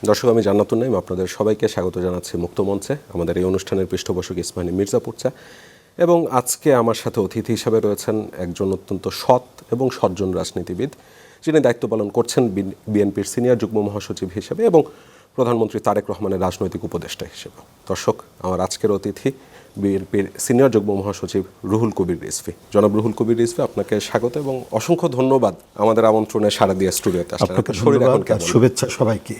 দর্শক, আমি জান্নাতুন নাইম, আপনাদের সবাইকে স্বাগত জানাচ্ছি মুক্ত মঞ্চে। আমাদের এই অনুষ্ঠানের পৃষ্ঠপোষক ইসমাইল মির্জাপুর চা। এবং আজকে আমার সাথে অতিথি হিসাবে রয়েছেন একজন অত্যন্ত সৎ এবং সজ্জন রাজনীতিবিদ, যিনি দায়িত্ব পালন করছেন বিএনপির সিনিয়র যুগ্ম মহাসচিব হিসেবে এবং প্রধানমন্ত্রী তারেক রহমানের রাজনৈতিক উপদেষ্টা হিসেবে। দর্শক, আমার আজকের অতিথি বিএনপির সিনিয়র যুগ্ম মহাসচিব রুহুল কবির রিজভী। জনাব রুহুল কবির রিজভী, আপনাকে স্বাগত এবং অসংখ্য ধন্যবাদ আমাদের আমন্ত্রণে সাড়া দিয়ে স্টুডিওতে আসলেন। আপনাকে ধন্যবাদ, শুভেচ্ছা সবাইকে।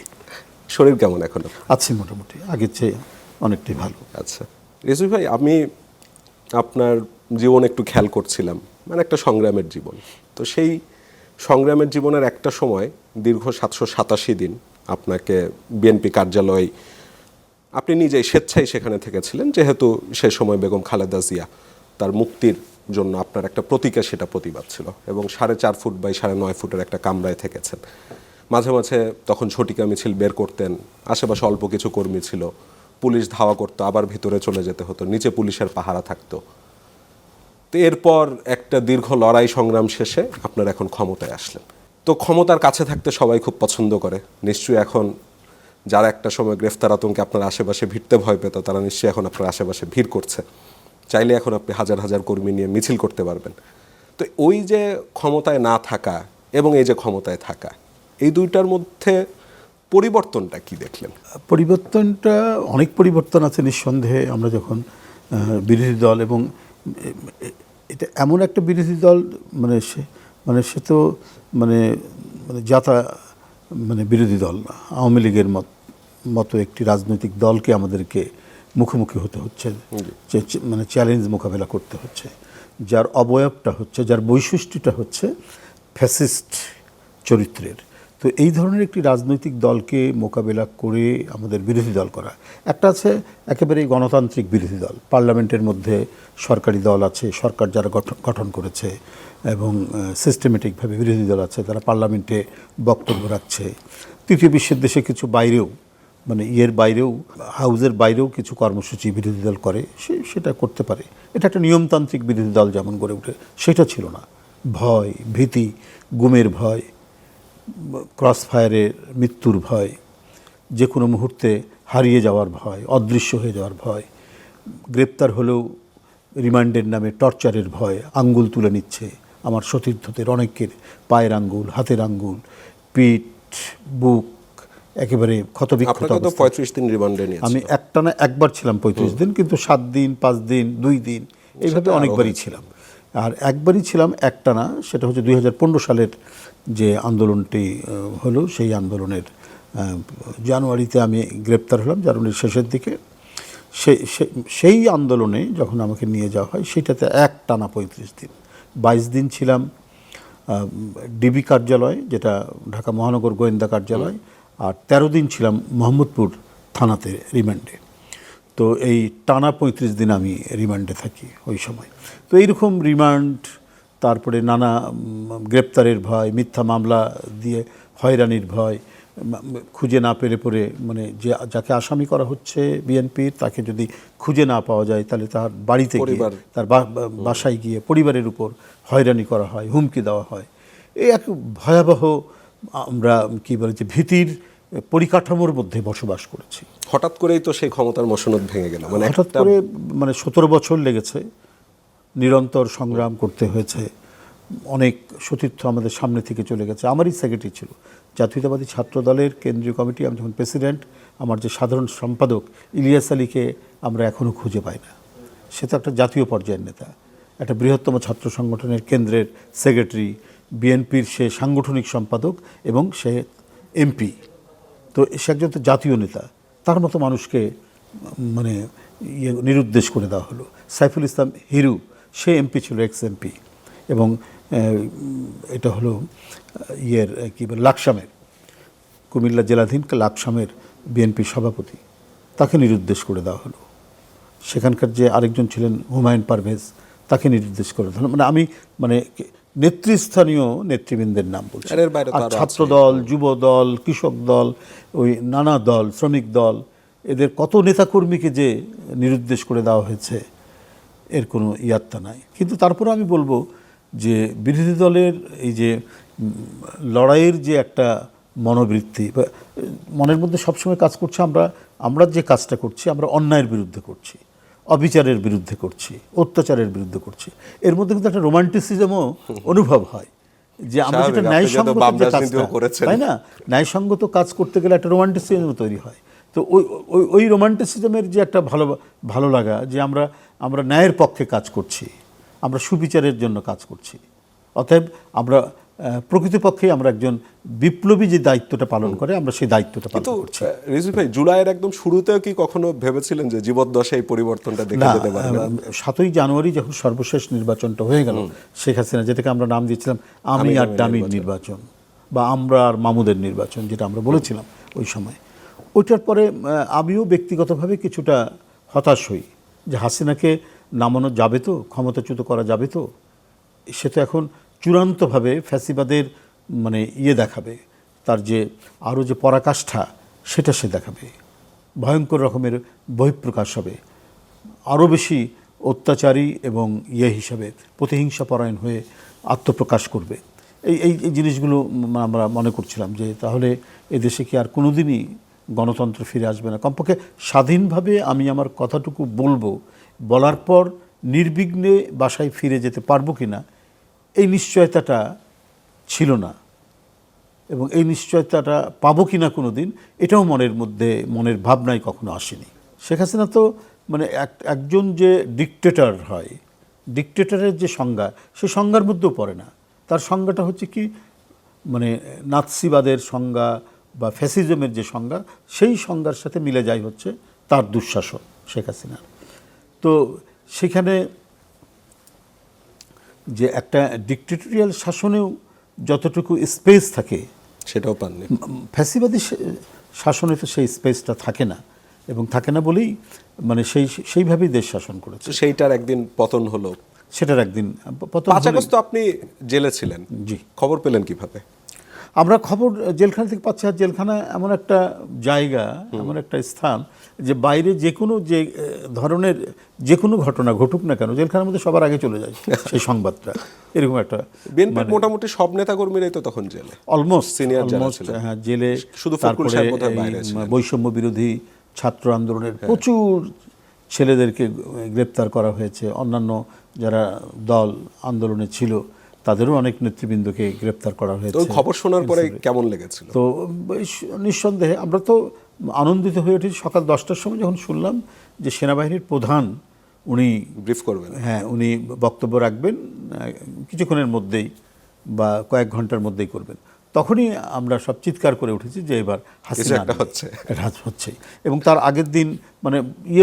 শরীর কেমন এখন? আছি মোটামুটি, আগের চেয়ে অনেকটাই ভালো। আচ্ছা রিজভী ভাই, আমি আপনার জীবন একটু খেয়াল করছিলাম, মানে একটা সংগ্রামের জীবন। তো সেই সংগ্রামের জীবনের একটা সময় দীর্ঘ 787 দিন আপনাকে বিএনপি কার্যালয়, আপনি নিজেই স্বেচ্ছায় সেখানে থেকেছিলেন, যেহেতু সে সময় বেগম খালেদা জিয়া তার মুক্তির জন্য আপনার একটা প্রতীকে সেটা প্রতিবাদ ছিল, এবং 4.5 ফুট বাই 9.5 ফুটের একটা কামরায় থেকেছেন। মাঝে মাঝে তখন ঝটিকা মিছিল বের করতেন, আশেপাশে অল্প কিছু কর্মী ছিল, পুলিশ ধাওয়া করতো, আবার ভিতরে চলে যেতে হতো, নিচে পুলিশের পাহারা থাকতো। তো এরপর একটা দীর্ঘ লড়াই সংগ্রাম শেষে আপনার এখন ক্ষমতায় আসলেন। তো ক্ষমতার কাছে থাকতে সবাই খুব পছন্দ করে। নিশ্চয়ই এখন যারা একটা সময় গ্রেফতার আতঙ্কে আপনার আশেপাশে ভিড়তে ভয় পেত, তারা নিশ্চয়ই এখন আপনার আশেপাশে ভিড় করছে। চাইলে এখন আপনি হাজার হাজার কর্মী নিয়ে মিছিল করতে পারবেন। তো ওই যে ক্ষমতায় না থাকা এবং এই যে ক্ষমতায় থাকা, এই দুইটার মধ্যে পরিবর্তনটা কি দেখলেন? পরিবর্তনটা অনেক পরিবর্তন আছে নিঃসন্দেহে। আমরা যখন বিরোধী দল, এবং এটা এমন একটা বিরোধী দল, সে তো মানে বিরোধী দল না, আওয়ামী লীগের মতো একটি রাজনৈতিক দলকে আমাদেরকে মুখোমুখি হতে হচ্ছে, মানে চ্যালেঞ্জ মোকাবেলা করতে হচ্ছে, যার অবয়বটা হচ্ছে, যার বৈশিষ্ট্যটা হচ্ছে ফ্যাসিস্ট চরিত্রের। তো এই ধরনের একটি রাজনৈতিক দলকে মোকাবেলা করে আমাদের বিরোধী দল করা, একটা আছে একেবারেই গণতান্ত্রিক বিরোধী দল, পার্লামেন্টের মধ্যে সরকারি দল আছে, সরকার যারা গঠন করেছে, এবং সিস্টেমেটিকভাবে বিরোধী দল আছে, তারা পার্লামেন্টে বক্তব্য রাখছে। তৃতীয় বিশ্বের দেশে কিছু বাইরেও, মানে বাইরেও, হাউজের বাইরেও কিছু কর্মসূচি বিরোধী দল করে, সেটা করতে পারে। এটা একটা নিয়মতান্ত্রিক বিরোধী দল যেমন গড়ে ওঠে, সেটা ছিল না। ভয়, ভীতি, গুমের ভয়, ক্রস ফায়ারের মৃত্যুর ভয়, যে কোনো মুহূর্তে হারিয়ে যাওয়ার ভয়, অদৃশ্য হয়ে যাওয়ার ভয়, গ্রেপ্তার হলেও রিমান্ডের নামে টর্চারের ভয়, আঙ্গুল তুলে নিচ্ছে আমার সতীর্থদের অনেকের, পায়ের আঙ্গুল, হাতের আঙ্গুল, পিঠ, বুক একেবারে ক্ষতবিক্ষত। 35 দিন রিমান্ডে নিয়েছি আমি একটানা একবার ছিলাম 35 দিন, কিন্তু 7 দিন, 5 দিন, 2 দিন, এইভাবে অনেকবারই ছিলাম। আর একবারই ছিলাম একটানা, সেটা হচ্ছে 2015 সালের যে আন্দোলনটি হলো, সেই আন্দোলনের জানুয়ারিতে আমি গ্রেপ্তার হলাম, জানুয়ারির শেষের দিকে। সেই আন্দোলনে যখন আমাকে নিয়ে যাওয়া হয়, সেটাতে একটানা 35 দিন, 22 দিন ছিলাম ডিবি কার্যালয়, যেটা ঢাকা মহানগর গোয়েন্দা কার্যালয়, আর 13 দিন ছিলাম মোহাম্মদপুর থানাতে রিমান্ডে। তো এই টানা 35 দিন আমি রিমান্ডে থাকি ওই সময়। তো এইরকম রিমান্ড, তারপরে নানা গ্রেপ্তারের ভয়, মিথ্যা মামলা দিয়ে হয়রানির ভয়, খুঁজে না পেরে পরে, মানে যাকে আসামি করা হচ্ছে বিএনপির, তাকে যদি খুঁজে না পাওয়া যায়, তাহলে তার বাড়িতে গিয়ে, তার বাসায় গিয়ে পরিবারের উপর হয়রানি করা হয়, হুমকি দেওয়া হয়। এই এক ভয়াবহ, আমরা কি বলে যে ভীতির পরিকাঠামোর মধ্যে বসবাস করেছি। হঠাৎ করেই তো সেই ক্ষমতার মসনদ ভেঙে গেল, মানে হঠাৎ করে, মানে 17 বছর লেগেছে, নিরন্তর সংগ্রাম করতে হয়েছে। অনেক সতীর্থ আমাদের সামনে থেকে চলে গেছে। আমারই সেক্রেটারি ছিল জাতীয়তাবাদী ছাত্র দলের কেন্দ্রীয় কমিটি, আমি যখন প্রেসিডেন্ট, আমার যে সাধারণ সম্পাদক ইলিয়াস আলীকে আমরা এখনও খুঁজে পাই না। সে তো একটা জাতীয় পর্যায়ের নেতা, একটা বৃহত্তম ছাত্র সংগঠনের কেন্দ্রের সেক্রেটারি, বিএনপির সে সাংগঠনিক সম্পাদক, এবং সে এমপি। তো সে একজন তো জাতীয় নেতা, তার মতো মানুষকে মানে নিরুদ্দেশ করে দেওয়া হলো। সাইফুল ইসলাম হিরু, সে এমপি ছিল, এক্স এমপি, এবং এটা হলো কী বলে, লাকসামের, কুমিল্লা জেলাধীন লাকসামের বিএনপি সভাপতি, তাকে নিরুদ্দেশ করে দেওয়া হলো। সেখানকার যে আরেকজন ছিলেন হুমায়ুন পারভেজ, তাকে নিরুদ্দেশ করে দেওয়া হলো। মানে আমি নেতৃস্থানীয় নেতৃবৃন্দের নাম বলছি, আর ছাত্র দল, যুব দল, কৃষক দল, ওই নানা দল, শ্রমিক দল, এদের কত নেতাকর্মীকে যে নিরুদ্দেশ করে দেওয়া হয়েছে, এর কোনো ইয়াত্তা নাই। কিন্তু তারপরে আমি বলবো যে বিরোধী দলের এই যে লড়াইয়ের যে একটা মনোবৃত্তি বা মনের মধ্যে সবসময় কাজ করছে আমরা যে কাজটা করছি আমরা অন্যায়ের বিরুদ্ধে করছি, অবিচারের বিরুদ্ধে করছি, অত্যাচারের বিরুদ্ধে করছি। এর মধ্যে কিন্তু একটা রোমান্টিসিজমও অনুভব হয় যে আমরা যেটা স্বাভাবিক, আপনি যেহেতু ন্যায়সঙ্গত বাম যে রাজনীতিও কাজটা, করেছেন। তাই না, ন্যায়সঙ্গত কাজ করতে গেলে একটা রোমান্টিসিজম তৈরি হয়। তো ওই রোমান্টিসিজমের যে একটা ভালো লাগা যে আমরা ন্যায়ের পক্ষে কাজ করছি, আমরা সুবিচারের জন্য কাজ করছি, অতএব আমরা প্রকৃতপক্ষে আমরা একজন বিপ্লবী যে দায়িত্বটা পালন করে আমরা সেই দায়িত্বটা পালন কিন্তু করছি। রিজভী ভাই, জুলাইয়ের একদম শুরুতেও কি কখনো ভেবেছিলেন যে জীবদ্দশায় এই পরিবর্তনটা দেখে না, যেতে পারবেন? 7ই জানুয়ারি যখন সর্বশেষ নির্বাচনটা হয়ে গেল শেখ হাসিনা, যেটাকে আমরা নাম দিয়েছিলাম আমি আর ডামির নির্বাচন বা আমরা আর মামুদের নির্বাচন, যেটা আমরা বলেছিলাম ওই সময়, ওইটার পরে আমিও ব্যক্তিগতভাবে কিছুটা হতাশ হই যে হাসিনাকে নামানো যাবে তো, ক্ষমতাচ্যুত করা যাবে তো, সে তো এখন চূড়ান্তভাবে ফ্যাসিবাদের মানে দেখাবে, তার যে আরও যে পরাকাষ্ঠা সেটা সে দেখাবে, ভয়ঙ্কর রকমের বহিঃপ্রকাশ হবে, আরও বেশি অত্যাচারী এবং হিসাবে প্রতিহিংসা পরায়ণ হয়ে আত্মপ্রকাশ করবে। এই জিনিসগুলো আমরা মনে করছিলাম যে তাহলে এদেশে কি আর কোনোদিনই গণতন্ত্র ফিরে আসবে না, কমপক্ষে স্বাধীনভাবে আমি আমার কথাটুকু বলবো, বলার পর নির্বিঘ্নে বাসায় ফিরে যেতে পারবো কি না এই নিশ্চয়তাটা ছিল না, এবং এই নিশ্চয়তাটা পাবো কি না কোনো দিন এটাও মনের ভাবনায় কখনো আসেনি। শেখ হাসিনা তো মানে একজন যে ডিকটেটর হয়, ডিকটেটরের যে সংজ্ঞা সে সংজ্ঞার মধ্যেও পড়ে না। তার সংজ্ঞাটা হচ্ছে কি মানে নাৎসিবাদের সংজ্ঞা বা ফ্যাসিজমের যে সংজ্ঞা সেই সংজ্ঞার সাথে মিলে যায় হচ্ছে তার দুঃশাসন শেখ হাসিনা। তো সেখানে যে একটা ডিকটেটরিয়াল শাসনেও যতটুকু স্পেস থাকে সেটাও পাননি। ফ্যাসিবাদী শাসনে তো সেই স্পেসটা থাকে না, এবং থাকে না বলেই মানে সেইভাবেই দেশ শাসন করেছে। তো সেইটার একদিন পতন হলো। সেটার একদিন পতন 5 আগস্ট আপনি জেলে ছিলেন, জি। খবর পেলেন কিভাবে? আমরা খবর জেলখানা থেকে পাচ্ছি, আর জেলখানা এমন একটা জায়গা, এমন একটা স্থান যে বাইরে যে কোনো যে ধরনের যে কোনো ঘটনা ঘটুক না কেন জেলখানার মধ্যে সবার আগে চলে যায় সেই সংবাদটা, এরকম একটা। বিএনপির মোটামুটি সব নেতাকর্মীরাই তো তখন জেলে, অলমোস্ট সিনিয়র যারা ছিলেন। হ্যাঁ, জেলে। শুধু ফখরুল সাহেব বোধহয় বাইরে তারপরে ছিলেন। বৈষম্য বিরোধী ছাত্র আন্দোলনের প্রচুর ছেলেদেরকে গ্রেপ্তার করা হয়েছে, অন্যান্য যারা দল আন্দোলনে ছিল তাদেরও অনেক নেতৃবৃন্দকে গ্রেপ্তার করা তো হয়েছে। ওই খবর শোনার পরে কেমন লেগেছিল? তো নিঃসন্দেহে আমরা তো আনন্দিত হয়ে উঠেছি সকাল 10টার সময় যখন শুনলাম যে সেনাবাহিনীর প্রধান উনি ব্রিফ করবেন। হ্যাঁ, উনি বক্তব্য রাখবেন কিছুক্ষণের মধ্যেই বা কয়েক ঘন্টার মধ্যেই করবেন, তখনই আমরা সব চিৎকার করে উঠেছি যে এবার হাসিনা একটা হচ্ছে। এটা হচ্ছেই। এবং তার আগের দিন মানে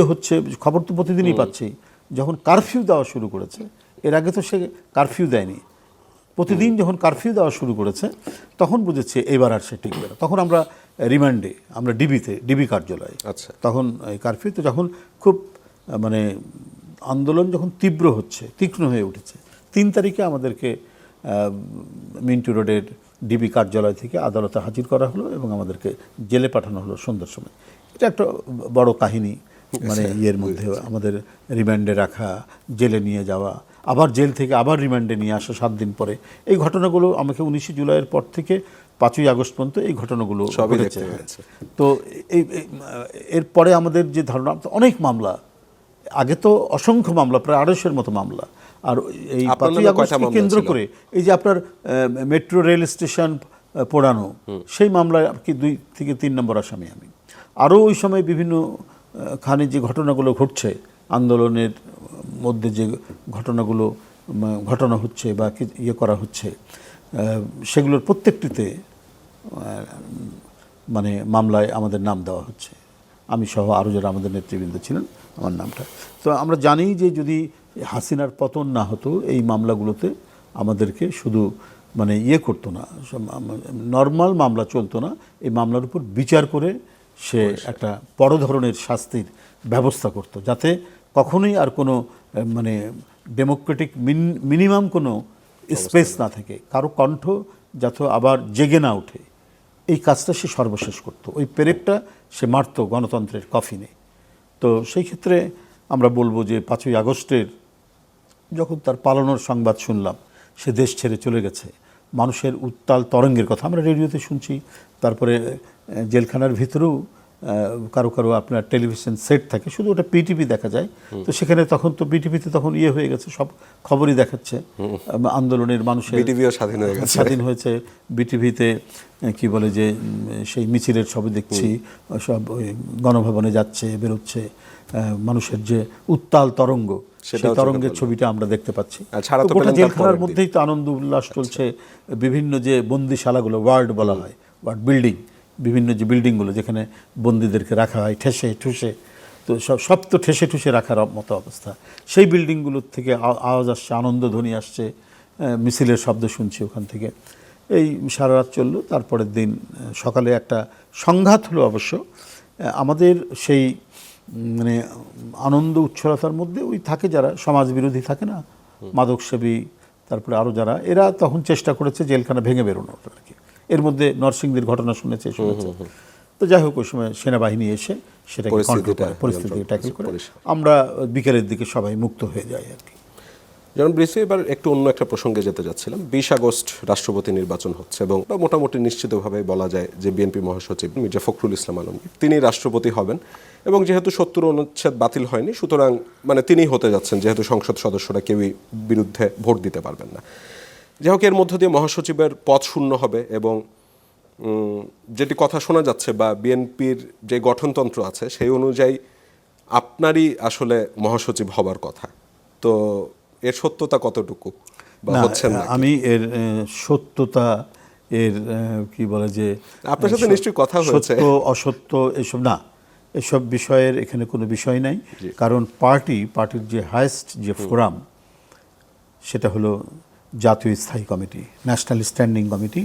হচ্ছে, খবর তো প্রতিদিনই পাচ্ছি, যখন কারফিউ দেওয়া শুরু করেছে, এর আগে তো সে কারফিউ দেয়নি, প্রতিদিন যখন কারফিউ দেওয়া শুরু করেছে তখন বুঝেছে এবার আর সে টিকবে না। তখন আমরা রিমান্ডে, আমরা ডিবি কার্যালয়ে, আচ্ছা। তখন এই কারফিউতে যখন খুব মানে আন্দোলন যখন তীব্র হচ্ছে, তীক্ষ্ণ হয়ে উঠেছে, 3 তারিখে আমাদেরকে মিন্টু রোডের ডিবি কার্যালয় থেকে আদালতে হাজির করা হলো এবং আমাদেরকে জেলে পাঠানো হলো সন্ধ্যার সময়। এটা একটা বড় কাহিনী, মানে মধ্যে আমাদের রিমান্ডে রাখা, জেলে নিয়ে যাওয়া, আবার জেল থেকে আবার রিমান্ডে নিয়ে আসা 7 দিন পরে। এই ঘটনাগুলো আমাকে 19 জুলাইয়ের পর থেকে 5ই আগস্ট পর্যন্ত এই ঘটনাগুলো ঘটেছে। তো এরপরে আমাদের যে ধারণা, অনেক মামলা, আগে তো অসংখ্য মামলা, প্রায় 250-এর মতো মামলা, আর এই 5ই আগস্টকে কেন্দ্র করে এই যে আপনার মেট্রো রেল স্টেশন পোড়ানো, সেই মামলায় কি 2 থেকে 3 নম্বর আসামি আমি। আরও ওই সময় বিভিন্ন খানে যে ঘটনাগুলো ঘটছে, আন্দোলনের মধ্যে যে ঘটনাগুলো ঘটানো হচ্ছে বা করা হচ্ছে, সেগুলোর প্রত্যেকটিতে মানে মামলায় আমাদের নাম দেওয়া হচ্ছে, আমি সহ আরও যারা আমাদের নেতৃবৃন্দ ছিলেন আমার নামটা। তো আমরা জানি যে যদি হাসিনার পতন না হতো এই মামলাগুলোতে আমাদেরকে শুধু মানে করতো না, নর্মাল মামলা চলতো না, এই মামলার উপর বিচার করে সে একটা বড় ধরনের শাস্তির ব্যবস্থা করত, যাতে কখনোই আর কোনো মানে ডেমোক্রেটিক মিনিমাম কোনো স্পেস না থাকে, কারো কণ্ঠ যাতে আবার জেগে না ওঠে, এই কাজটা সে সর্বশেষ করত। ওই পেরেকটা সে মারত গণতন্ত্রের কফিনে। তো সেই ক্ষেত্রে আমরা বলবো যে 5ই আগস্টের যখন তার পালানোর সংবাদ শুনলাম, সে দেশ ছেড়ে চলে গেছে, মানুষের উত্তাল তরঙ্গের কথা আমরা রেডিওতে শুনছি, তারপরে জেলখানার ভিতরেও কারো কারো আপনার টেলিভিশন সেট থাকে, শুধু ওটা পিটিভি দেখা যায়। তো সেখানে তখন তো বিটিভিতে তখন হয়ে গেছে, সব খবরই দেখাচ্ছে আন্দোলনের মানুষের, বিটিভিও স্বাধীন হয়ে গেছে, স্বাধীন হয়েছে। বিটিভিতে কি বলে যে সেই মিছিলের ছবি দেখছি, সব ওই গণভবনে যাচ্ছে বেরোচ্ছে, মানুষের যে উত্তাল তরঙ্গ, সেই তরঙ্গের ছবিটা আমরা দেখতে পাচ্ছি। গোটা জেলখানার মধ্যেই তো আনন্দ উল্লাস চলছে। বিভিন্ন যে বন্দিশালাগুলো, ওয়ার্ড বলা হয়, ওয়ার্ড বিল্ডিং, বিভিন্ন যে বিল্ডিংগুলো যেখানে বন্দীদেরকে রাখা হয় ঠেসে ঠুসে, তো সব তো ঠেসে ঠুসে রাখার মতো অবস্থা। সেই বিল্ডিংগুলোর থেকে আওয়াজ আসছে, আনন্দধ্বনি আসছে, মিছিলের শব্দ শুনছি ওখান থেকে। এই সারা রাত চললো। তারপরের দিন সকালে একটা সংঘাত হলো অবশ্য। আমাদের সেই মানে আনন্দ উচ্ছলতার মধ্যে ওই থাকে যারা সমাজবিরোধী থাকে না, মাদকসেবী, তারপরে আরও যারা, এরা তখন চেষ্টা করেছে জেলখানা ভেঙে বেরোনোর আর কি। এর মধ্যে নরসিংদীর ঘটনা শুনেছে। তো যাই হোক, ওই সময় সেনাবাহিনী এসে সেটাকে পরিস্থিতিকে ট্যাকেল করে আমরা বিকেলের দিকে সবাই মুক্ত হয়ে যাই আর কি। যেমন ব্রিসে এবার একটু অন্য একটা প্রসঙ্গে যেতে যাচ্ছিলাম। 20 আগস্ট রাষ্ট্রপতি নির্বাচন হচ্ছে এবং মোটামুটি নিশ্চিতভাবে বলা যায় যে বিএনপি মহাসচিব মির্জা ফখরুল ইসলাম আলমগীর তিনি রাষ্ট্রপতি হবেন, এবং যেহেতু 70 অনুচ্ছেদ বাতিল হয়নি, সুতরাং মানে তিনিই হতে যাচ্ছেন, যেহেতু সংসদ সদস্যরা কেউই বিরুদ্ধে ভোট দিতে পারবেন না। যাই হোক, এর মধ্য দিয়ে মহাসচিবের পদ শূন্য হবে এবং যেটি কথা শোনা যাচ্ছে বা বিএনপির যে গঠনতন্ত্র আছে সেই অনুযায়ী আপনারই আসলে মহাসচিব হবার কথা। তো এর সত্যতা কতটুকু বা হচ্ছে না? আমি এর সত্যতা, এর কি বলে যে আপনার সাথে নিশ্চয়ই কথা হয়েছে, সত্য অসত্য এসব না, এসব বিষয়ের এখানে কোনো বিষয় নাই। কারণ পার্টির যে হায়েস্ট যে ফোরাম, সেটা হলো জাতীয় স্থায়ী কমিটি, ন্যাশনাল স্ট্যান্ডিং কমিটি।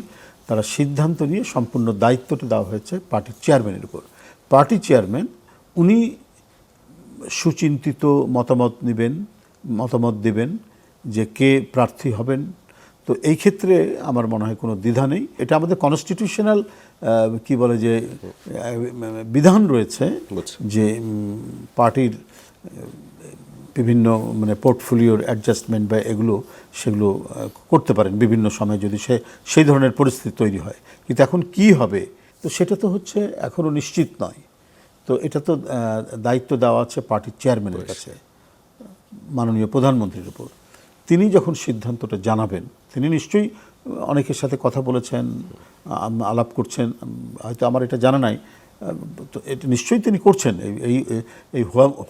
তারা সিদ্ধান্ত নিয়ে সম্পূর্ণ দায়িত্বটা দেওয়া হয়েছে পার্টির চেয়ারম্যানের উপর। পার্টি চেয়ারম্যান উনি সুচিন্তিত মতামত দেবেন যে কে প্রার্থী হবেন। তো এই ক্ষেত্রে আমার মনে হয় কোনো দ্বিধা নেই। এটা আমাদের কনস্টিটিউশনাল কি বলে যে বিধান রয়েছে যে পার্টির বিভিন্ন মানে পোর্টফোলিওর অ্যাডজাস্টমেন্ট বা সেগুলো করতে পারেন বিভিন্ন সময় যদি সেই ধরনের পরিস্থিতি তৈরি হয়। কিন্তু এখন কি হবে, তো সেটা তো হচ্ছে এখনও নিশ্চিত নয়। তো এটা তো দায়িত্ব দেওয়া আছে পার্টির চেয়ারম্যানের কাছে, মাননীয় প্রধানমন্ত্রীর উপর। তিনি যখন সিদ্ধান্তটা জানাবেন, তিনি নিশ্চয়ই অনেকের সাথে কথা বলেছেন, আলাপ করছেন, হয়তো আমার এটা জানা নাই, তো এটা নিশ্চয়ই তিনি করছেন, এই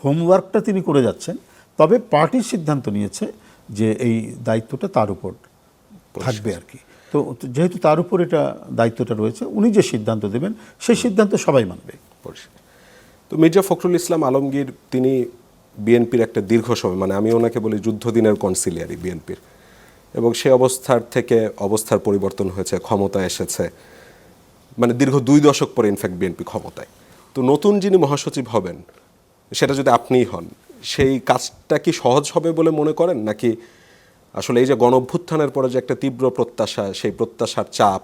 হোমওয়ার্কটা তিনি করে যাচ্ছেন। তবে পার্টির সিদ্ধান্ত নিয়েছে যে এই দায়িত্বটা তার উপর থাকবে আর কি। তো যেহেতু তার উপর এটা দায়িত্বটা রয়েছে, উনি যে সিদ্ধান্ত দেবেন সেই সিদ্ধান্ত সবাই মানবে। তো মির্জা ফখরুল ইসলাম আলমগীর তিনি বিএনপির একটা দীর্ঘ সময়, মানে আমি ওনাকে বলি যুদ্ধদিনের কনসিলিয়ারি বিএনপির, এবং সে অবস্থার থেকে অবস্থার পরিবর্তন হয়েছে, ক্ষমতা এসেছে, মানে দীর্ঘ 2 দশক পরে ইনফ্যাক্ট বিএনপি ক্ষমতায়। তো নতুন যিনি মহাসচিব হবেন, সেটা যদি আপনিই হন, সেই কাজটা কি সহজ হবে বলে মনে করেন, নাকি আসলে এই যে গণঅভ্যুত্থানের পরে যে একটা তীব্র প্রত্যাশা, সেই প্রত্যাশার চাপ,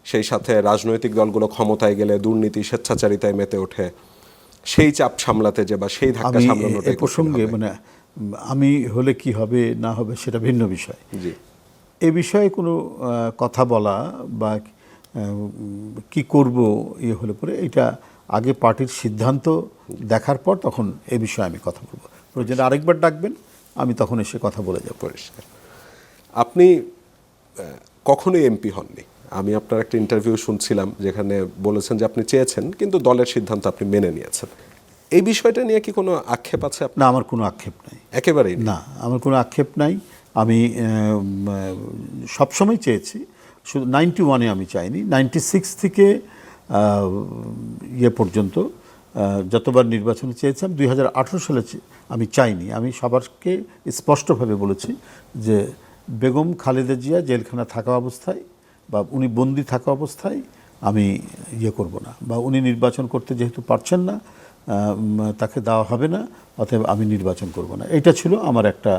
সেই সাথে রাজনৈতিক দলগুলো ক্ষমতায় গেলে দুর্নীতি স্বেচ্ছাচারিতায় মেতে ওঠে, সেই চাপ সামলাতে যে বা সেই ধাক্কা সামলানোটা এই প্রসঙ্গে মানে আমি হলে কি হবে না হবে সেটা ভিন্ন বিষয়। এ বিষয়ে কোনো কথা বলা বা কি করব হলে পরে এটা আগে পার্টির সিদ্ধান্ত দেখার পর তখন এ বিষয়ে আমি কথা বলবো। প্রয়োজনে আরেকবার ডাকবেন, আমি তখন এসে কথা বলে যাব। পরিষ্কার। আপনি কখনোই এমপি হননি। আমি আপনার একটা ইন্টারভিউ শুনছিলাম যেখানে বলেছেন যে আপনি চেয়েছেন কিন্তু দলের সিদ্ধান্ত আপনি মেনে নিয়েছেন। এই বিষয়টা নিয়ে কি কোনো আক্ষেপ আছে আপনার? না, আমার কোনো আক্ষেপ নাই, একেবারেই না, আমার কোনো আক্ষেপ নাই। আমি সবসময় চেয়েছি, শুধু 91-এ আমি চাইনি, 96 থেকে পর্যন্ত যতবার নির্বাচনে চেয়েছিলাম, 2018 সালে আমি চাইনি। আমি সবারকে স্পষ্টভাবে বলেছি যে বেগম খালেদা জিয়া জেলখানা থাকা অবস্থায় বা উনি বন্দি থাকা অবস্থায় আমি করব না, বা উনি নির্বাচন করতে যেহেতু পারছেন না, তাকে দেওয়া হবে না, অতএব আমি নির্বাচন করব না। এটা ছিল আমার একটা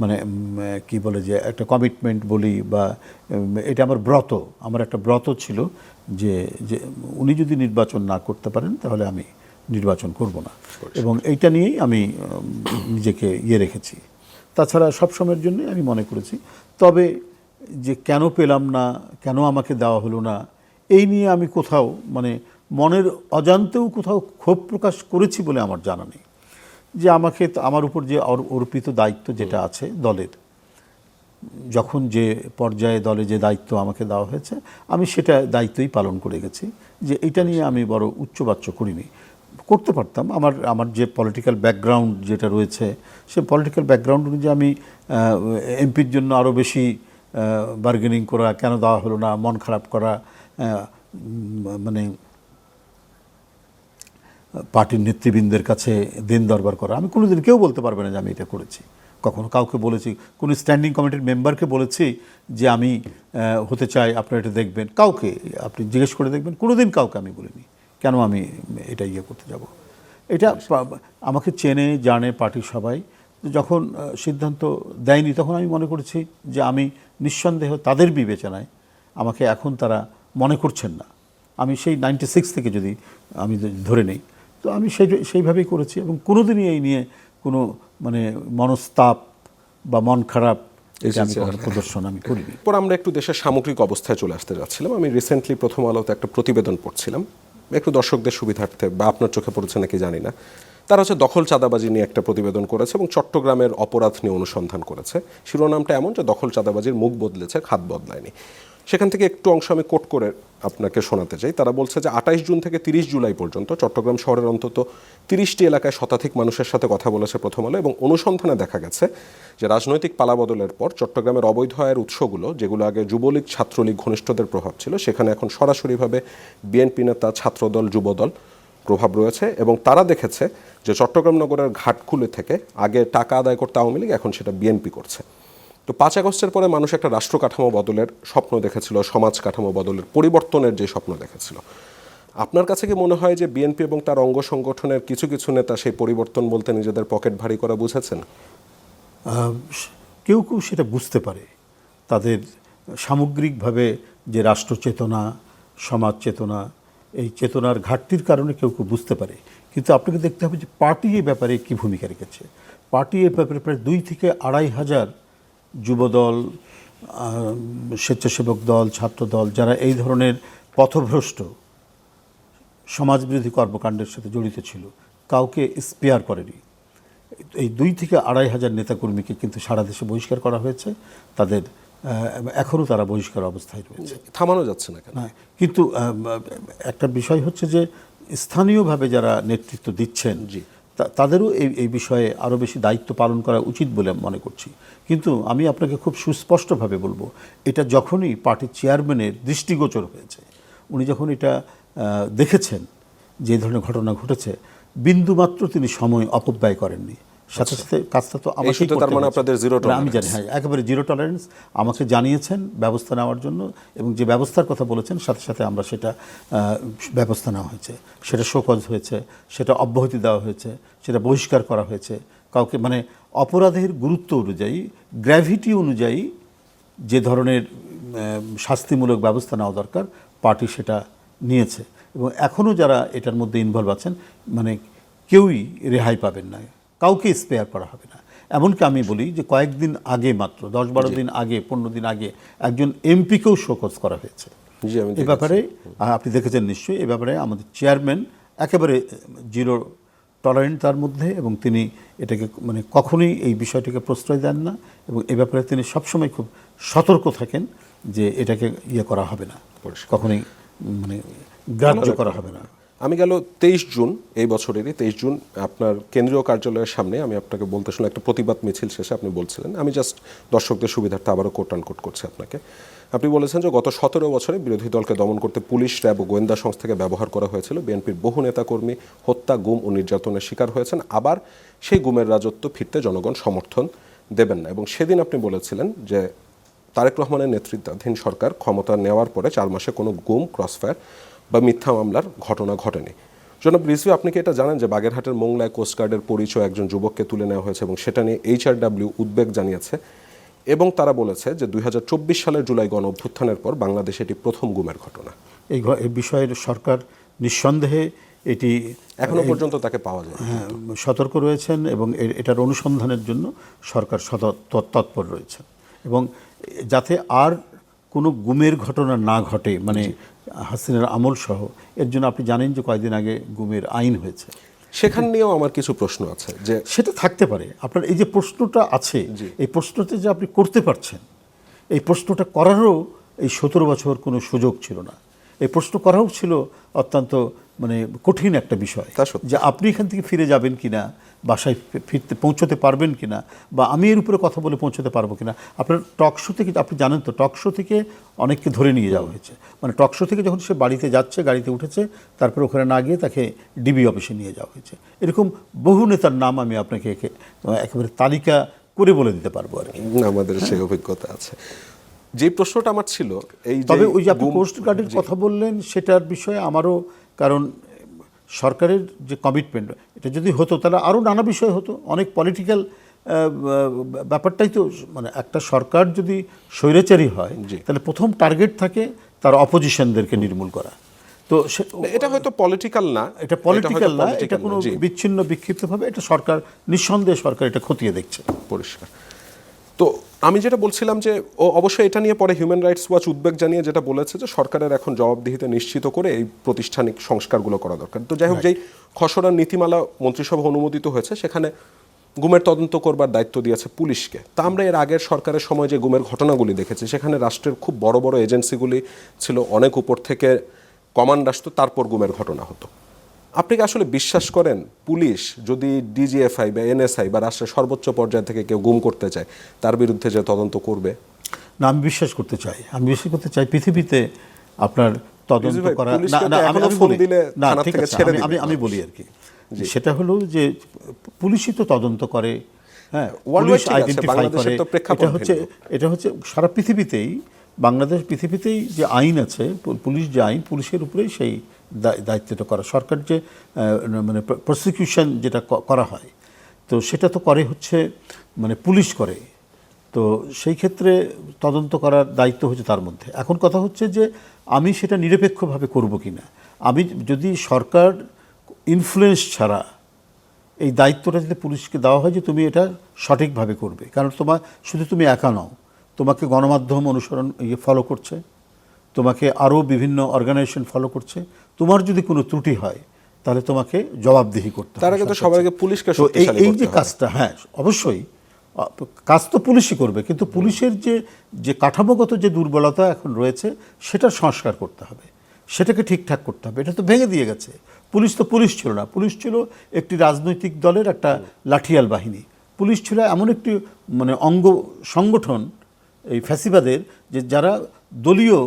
মানে কি বলে যে একটা কমিটমেন্ট বলি, বা এটা আমার একটা ব্রত ছিল যে উনি যদি নির্বাচন না করতে পারেন তাহলে আমি নির্বাচন করব না, এবং এইটা নিয়েই আমি নিজেকে রেখেছি। তাছাড়া সব সময়ের জন্য আমি মনে করেছি। তবে যে কেন পেলাম না, কেন আমাকে দেওয়া হলো না, এই নিয়ে আমি কোথাও মানে মনের অজান্তেও কোথাও ক্ষোভ প্রকাশ করেছি বলে আমার জানা নেই। যে আমাকে আমার উপর যে অর্পিত দায়িত্ব যেটা আছে দলের, যখন যে পর্যায়ে দলে যে দায়িত্ব আমাকে দেওয়া হয়েছে আমি সেটা দায়িত্বই পালন করে গেছি। যে এটা নিয়ে আমি বড় উচ্চবাচ্য করিনি, করতে পারতাম। আমার যে পলিটিক্যাল ব্যাকগ্রাউন্ড যেটা রয়েছে, সে পলিটিক্যাল ব্যাকগ্রাউন্ড অনুযায়ী আমি এমপির জন্য আরও বেশি বার্গেনিং করা, কেন দেওয়া হলো না, মন খারাপ করা, মানে পার্টির নেতৃবৃন্দের কাছে দিন দরবার করা, আমি কোনোদিন কেউ বলতে পারবে না যে আমি এটা করেছি। কখনো কাউকে বলেছি, কোনো স্ট্যান্ডিং কমিটির মেম্বারকে বলেছি যে আমি হতে চাই, আপনারা এটা দেখবেন, কাউকে আপনি জিজ্ঞেস করে দেখবেন, কোনোদিন কাউকে আমি বলিনি কেন আমি এটা করতে যাব। এটা আমাকে চেনে জানে পার্টির সবাই। যখন সিদ্ধান্ত দেয়নি তখন আমি মনে করেছি যে আমি নিঃসন্দেহ তাদের বিবেচনায় আমাকে এখন তারা মনে করছেন না। আমি সেই 96 থেকে যদি আমি ধরে নেই, তো আমি সেইভাবেই করেছি এবং কোনোদিনই এই নিয়ে কোনো মানে মনস্তাপ বা মন খারাপ প্রদর্শন আমি করিনি। পর আমরা একটু দেশের সামগ্রিক অবস্থায় চলে আসতে যাচ্ছিলাম। আমি রিসেন্টলি প্রথম আলোতে একটা প্রতিবেদন পড়ছিলাম, একটু দর্শকদের সুবিধার্থে বা আপনার চোখে পড়েছে নাকি জানি না, তারা হচ্ছে দখল চাঁদাবাজি নিয়ে একটা প্রতিবেদন করেছে এবং চট্টগ্রামের অপরাধ নিয়ে অনুসন্ধান করেছে। শিরোনামটা এমন যে দখল চাঁদাবাজির মুখ বদলেছে, খাত বদলায়নি। সেখান থেকে একটু অংশ আমি কোট করে আপনাকে শোনাতে চাই। তারা বলছে যে 28 জুন থেকে 30 জুলাই পর্যন্ত চট্টগ্রাম শহরের অন্তত 30টি এলাকায় শতাধিক মানুষের সাথে কথা বলেছে প্রথম আলো, এবং অনুসন্ধানে দেখা গেছে যে রাজনৈতিক পালাবদলের পর চট্টগ্রামের অবৈধ আয়ের উৎসগুলো, যেগুলো আগে যুবলীগ ছাত্রলীগ ঘনিষ্ঠদের প্রভাব ছিল, সেখানে এখন সরাসরিভাবে বিএনপি নেতা, ছাত্রদল, যুবদল প্রভাব রয়েছে। এবং তারা দেখেছে যে চট্টগ্রাম নগরের ঘাটকুলে থেকে আগে টাকা আদায় করতে আওয়ামী লীগ, এখন সেটা বিএনপি করছে। তো 5 আগস্টের পরে মানুষ একটা রাষ্ট্র কাঠামো বদলের স্বপ্ন দেখেছিল, সমাজ কাঠামো বদলের পরিবর্তনের যে স্বপ্ন দেখেছিল। আপনার কাছে কি মনে হয় যে বিএনপি এবং তার অঙ্গ সংগঠনের কিছু কিছু নেতা সেই পরিবর্তন বলতে নিজেদের পকেট ভারী করা বুঝেছেন? কেউ কেউ সেটা বুঝতে পারে, তাদের সামগ্রিকভাবে যে রাষ্ট্র চেতনা, সমাজ চেতনা, এই চেতনার ঘাটতির কারণে কেউ কেউ বুঝতে পারে। কিন্তু আপনাকে দেখতে হবে যে পার্টি এই ব্যাপারে কী ভূমিকা রেখেছে। পার্টি এই ব্যাপারে প্রায় 2 থেকে 2.5 হাজার যুবদল, স্বেচ্ছাসেবক দল, ছাত্রদল, যারা এই ধরনের পথভ্রষ্ট সমাজবিরোধী কর্মকাণ্ডের সাথে জড়িত ছিল, কাউকে স্পেয়ার করেনি। এই 2 থেকে 2.5 হাজার নেতাকর্মীকে কিন্তু সারা দেশে বহিষ্কার করা হয়েছে। তাদের এখনও তারা বহিষ্কার অবস্থায় রয়েছে, থামানো যাচ্ছে না কেন? কিন্তু একটা বিষয় হচ্ছে যে স্থানীয়ভাবে যারা নেতৃত্ব দিচ্ছেন তাদেরও এই বিষয়ে আরও বেশি দায়িত্ব পালন করা উচিত বলে মনে করছি। কিন্তু আমি আপনাকে খুব সুস্পষ্টভাবে বলবো, এটা যখনই পার্টির চেয়ারম্যানের দৃষ্টিগোচর হয়েছে, উনি যখন এটা দেখেছেন যে ধরনের ঘটনা ঘটেছে, বিন্দুমাত্র তিনি সময় অপব্যয় করেননি। সাথে সাথে কাজটা তো আমাকেই করতে তার মানে আপনাদের জিরো টলারেন্স? আমি জানি, হ্যাঁ, একেবারে জিরো টলারেন্স। আমাকে জানিয়েছেন ব্যবস্থা নেওয়ার জন্য, এবং যে ব্যবস্থার কথা বলেছেন সাথে সাথে আমরা সেটা ব্যবস্থা নেওয়া হয়েছে, সেটা শোকজ হয়েছে, সেটা অব্যাহতি দেওয়া হয়েছে, সেটা বহিষ্কার করা হয়েছে। কাউকে মানে অপরাধের গুরুত্ব অনুযায়ী, গ্র্যাভিটি অনুযায়ী যে ধরনের শাস্তিমূলক ব্যবস্থা নেওয়া দরকার পার্টি সেটা নিয়েছে। এবং এখনও যারা এটার মধ্যে ইনভলভ আছেন, মানে কেউই রেহাই পাবেন না, কাউকে স্পেয়ার করা হবে না। এমনকি আমি বলি যে কয়েকদিন আগে, মাত্র 10-12 দিন আগে, 15 দিন আগে একজন এমপিকেও শোকজ করা হয়েছে। এ ব্যাপারে আপনি দেখেছেন নিশ্চয়ই, এ ব্যাপারে আমাদের চেয়ারম্যান একেবারে জিরো টলারেন্ট তার মধ্যে, এবং তিনি এটাকে মানে কখনোই এই বিষয়টিকে প্রশ্রয় দেন না, এবং এ ব্যাপারে তিনি সবসময় খুব সতর্ক থাকেন যে এটাকে করা হবে না, কখনোই মানে গ্রাহ্য করা হবে না। আমি গেল 23 জুন, এই বছরেরই 23 জুন আপনার কেন্দ্রীয় কার্যালয়ের সামনে আমি আপনাকে বলতে শুনলাম একটা প্রতিবাদ মিছিল শেষে আপনি বলছিলেন, আমি জাস্ট দর্শকদের সুবিধার্থে আবারও কোট আনকোট করছি আপনাকে, আপনি বলেছেন যে গত 17 বছরে বিরোধী দলকে দমন করতে পুলিশ, র্যাব ও গোয়েন্দা সংস্থাকে ব্যবহার করা হয়েছিল। বিএনপির বহু নেতাকর্মী হত্যা, গুম ও নির্যাতনের শিকার হয়েছেন। আবার সেই গুমের রাজত্ব ফিরতে জনগণ সমর্থন দেবেন না। এবং সেদিন আপনি বলেছিলেন যে তারেক রহমানের নেতৃত্বাধীন সরকার ক্ষমতা নেওয়ার পরে 4 মাসে কোনো গুম, ক্রসফায়ার বা মিথ্যা মামলার ঘটনা ঘটেনি। জনাব রিজভী, আপনি কি এটা জানেন যে বাগেরহাটের মোংলায় কোস্টগার্ডের পরিচয় একজন যুবককে তুলে নেওয়া হয়েছে এবং সেটা নিয়ে HRW উদ্বেগ জানিয়েছে, এবং তারা বলেছে যে 2024 সালের জুলাই গণ অভ্যুত্থানের পর বাংলাদেশে এটি প্রথম গুমের ঘটনা। এই বিষয়ের সরকার নিঃসন্দেহে এটি এখনো পর্যন্ত তাকে পাওয়া যায়, সতর্ক রয়েছেন, এবং এটার অনুসন্ধানের জন্য সরকার তৎপর রয়েছেন। এবং যাতে আর কোনো গুমের ঘটনা না ঘটে, মানে হাসিনার আমল সহ। এর জন্য আপনি জানেন যে কয়েকদিন আগে গুমের আইন হয়েছে। সেখান নিয়েও আমার কিছু প্রশ্ন আছে যে সেটা থাকতে পারে। আপনার এই যে প্রশ্নটা আছে, এই প্রশ্নতে যে আপনি করতে পারছেন, এই প্রশ্নটা করারও এই 17 বছর কোনো সুযোগ ছিল না। এই প্রশ্ন করাও ছিল অত্যন্ত মানে কঠিন একটা বিষয়, তা সত্যি। যে আপনি এখান থেকে ফিরে যাবেন কিনা, বাসায় পৌঁছতে পারবেন কিনা, বা আমি এর উপরে কথা বলে পৌঁছতে পারবো কিনা। আপনার টক শো থেকে, আপনি জানেন তো, টক শো থেকে অনেককে ধরে নিয়ে যাওয়া হয়েছে। মানে টক শো থেকে যখন সে বাড়িতে যাচ্ছে, গাড়িতে উঠেছে, তারপরে ওখানে না গিয়ে তাকে ডিবি অফিসে নিয়ে যাওয়া হয়েছে। এরকম বহু নেতার নাম আমি আপনাকে একেবারে তালিকা করে বলে দিতে পারবো আর কি। আমাদের সেই অভিজ্ঞতা আছে। যে প্রশ্নটা আমার ছিল এই যে তবে ওই যে আপনি কোস্ট গার্ডের কথা বললেন, সেটার বিষয়ে আমারও, কারণ সরকারের যে কমিটমেন্ট, এটা যদি হতো তাহলে আরও নানা বিষয় হতো, অনেক পলিটিক্যাল ব্যাপারটাই তো। মানে একটা সরকার যদি স্বৈরাচারী হয়, তাহলে প্রথম টার্গেট থাকে তার অপোজিশনদেরকে নির্মূল করা। তো এটা হয়তো পলিটিক্যাল না, এটা পলিটিক্যাল না, এটা কোনো বিচ্ছিন্ন বিক্ষিপ্তভাবে, এটা সরকার নিঃসন্দেহে সরকার এটা খতিয়ে দেখছে পরিষ্কার। তো আমি যেটা বলছিলাম যে অবশ্যই এটা নিয়ে পরে হিউম্যান রাইটস ওয়াচ উদ্বেগ জানিয়ে যেটা বলেছে যে সরকারের এখন জবাবদিহিতা নিশ্চিত করে এই প্রাতিষ্ঠানিক সংস্কারগুলো করা দরকার। তো যাই হোক, যেই খসড়ার নীতিমালা মন্ত্রিসভা অনুমোদিত হয়েছে, সেখানে গুমের তদন্ত করবার দায়িত্ব দিয়েছে পুলিশকে। তা আমরা এর আগের সরকারের সময় যে গুমের ঘটনাগুলি দেখেছি, সেখানে রাষ্ট্রের খুব বড় বড় এজেন্সিগুলি ছিল, অনেক উপর থেকে কমান্ড আসতো, তারপর গুমের ঘটনা হতো। আপনি কি আসলে বিশ্বাস করেন পুলিশ যদি ডিজিএফআই বা এনএসআই বা রাষ্ট্রের সর্বোচ্চ পর্যায় থেকে কেউ গুম করতে চায়, তার বিরুদ্ধে যে তদন্ত করবে? না, আমি বিশ্বাস করতে চাই। আমি বিশ্বাস করতে চাই পৃথিবীতে আপনার তদন্ত করা, আমি বলি আর কি, সেটা হলো যে পুলিশই তো তদন্ত করে, হ্যাঁ, পুলিশ আইডেন্টিফাই করে। এটা হচ্ছে সারা পৃথিবীতেই, বাংলাদেশ পৃথিবীতেই যে আইন আছে, পুলিশ যে আইন, পুলিশের উপরেই সেই দায়িত্বটা করা। সরকার যে মানে প্রসিকিউশন যেটা করা হয়, তো সেটা তো করে হচ্ছে মানে পুলিশ করে। তো সেই ক্ষেত্রে তদন্ত করার দায়িত্ব হচ্ছে তার মধ্যে। এখন কথা হচ্ছে যে আমি সেটা নিরপেক্ষভাবে করব কি না। আমি যদি সরকার ইনফ্লুয়েন্স ছাড়া এই দায়িত্বটা যদি পুলিশকে দেওয়া হয় যে তুমি এটা সঠিকভাবে করবে, কারণ শুধু তুমি একা নও, তোমাকে গণমাধ্যম অনুসরণ ফলো করছে, তোমাকে আরও বিভিন্ন অর্গানাইজেশন ফলো করছে। তোমার যদি কোনো ত্রুটি হয়, তাহলে তোমাকে জবাবদিহি করতে হবে। তার আগে তো সবাইকে পুলিশকে শক্তিশালী করতে হবে। এই যে কাজটা, হ্যাঁ অবশ্যই কাজ তো পুলিশই করবে, কিন্তু পুলিশের যে কাঠামোগত যে দুর্বলতা এখন রয়েছে, সেটার সংস্কার করতে হবে, সেটাকে ঠিকঠাক করতে হবে। এটা তো ভেঙে দিয়ে গেছে। পুলিশ তো পুলিশ ছিল না, পুলিশ ছিল একটি রাজনৈতিক দলের একটা লাঠিয়াল বাহিনী। পুলিশ ছিল এমন একটি মানে অঙ্গ সংগঠন এই ফ্যাসিবাদের, যে যারা দলীয়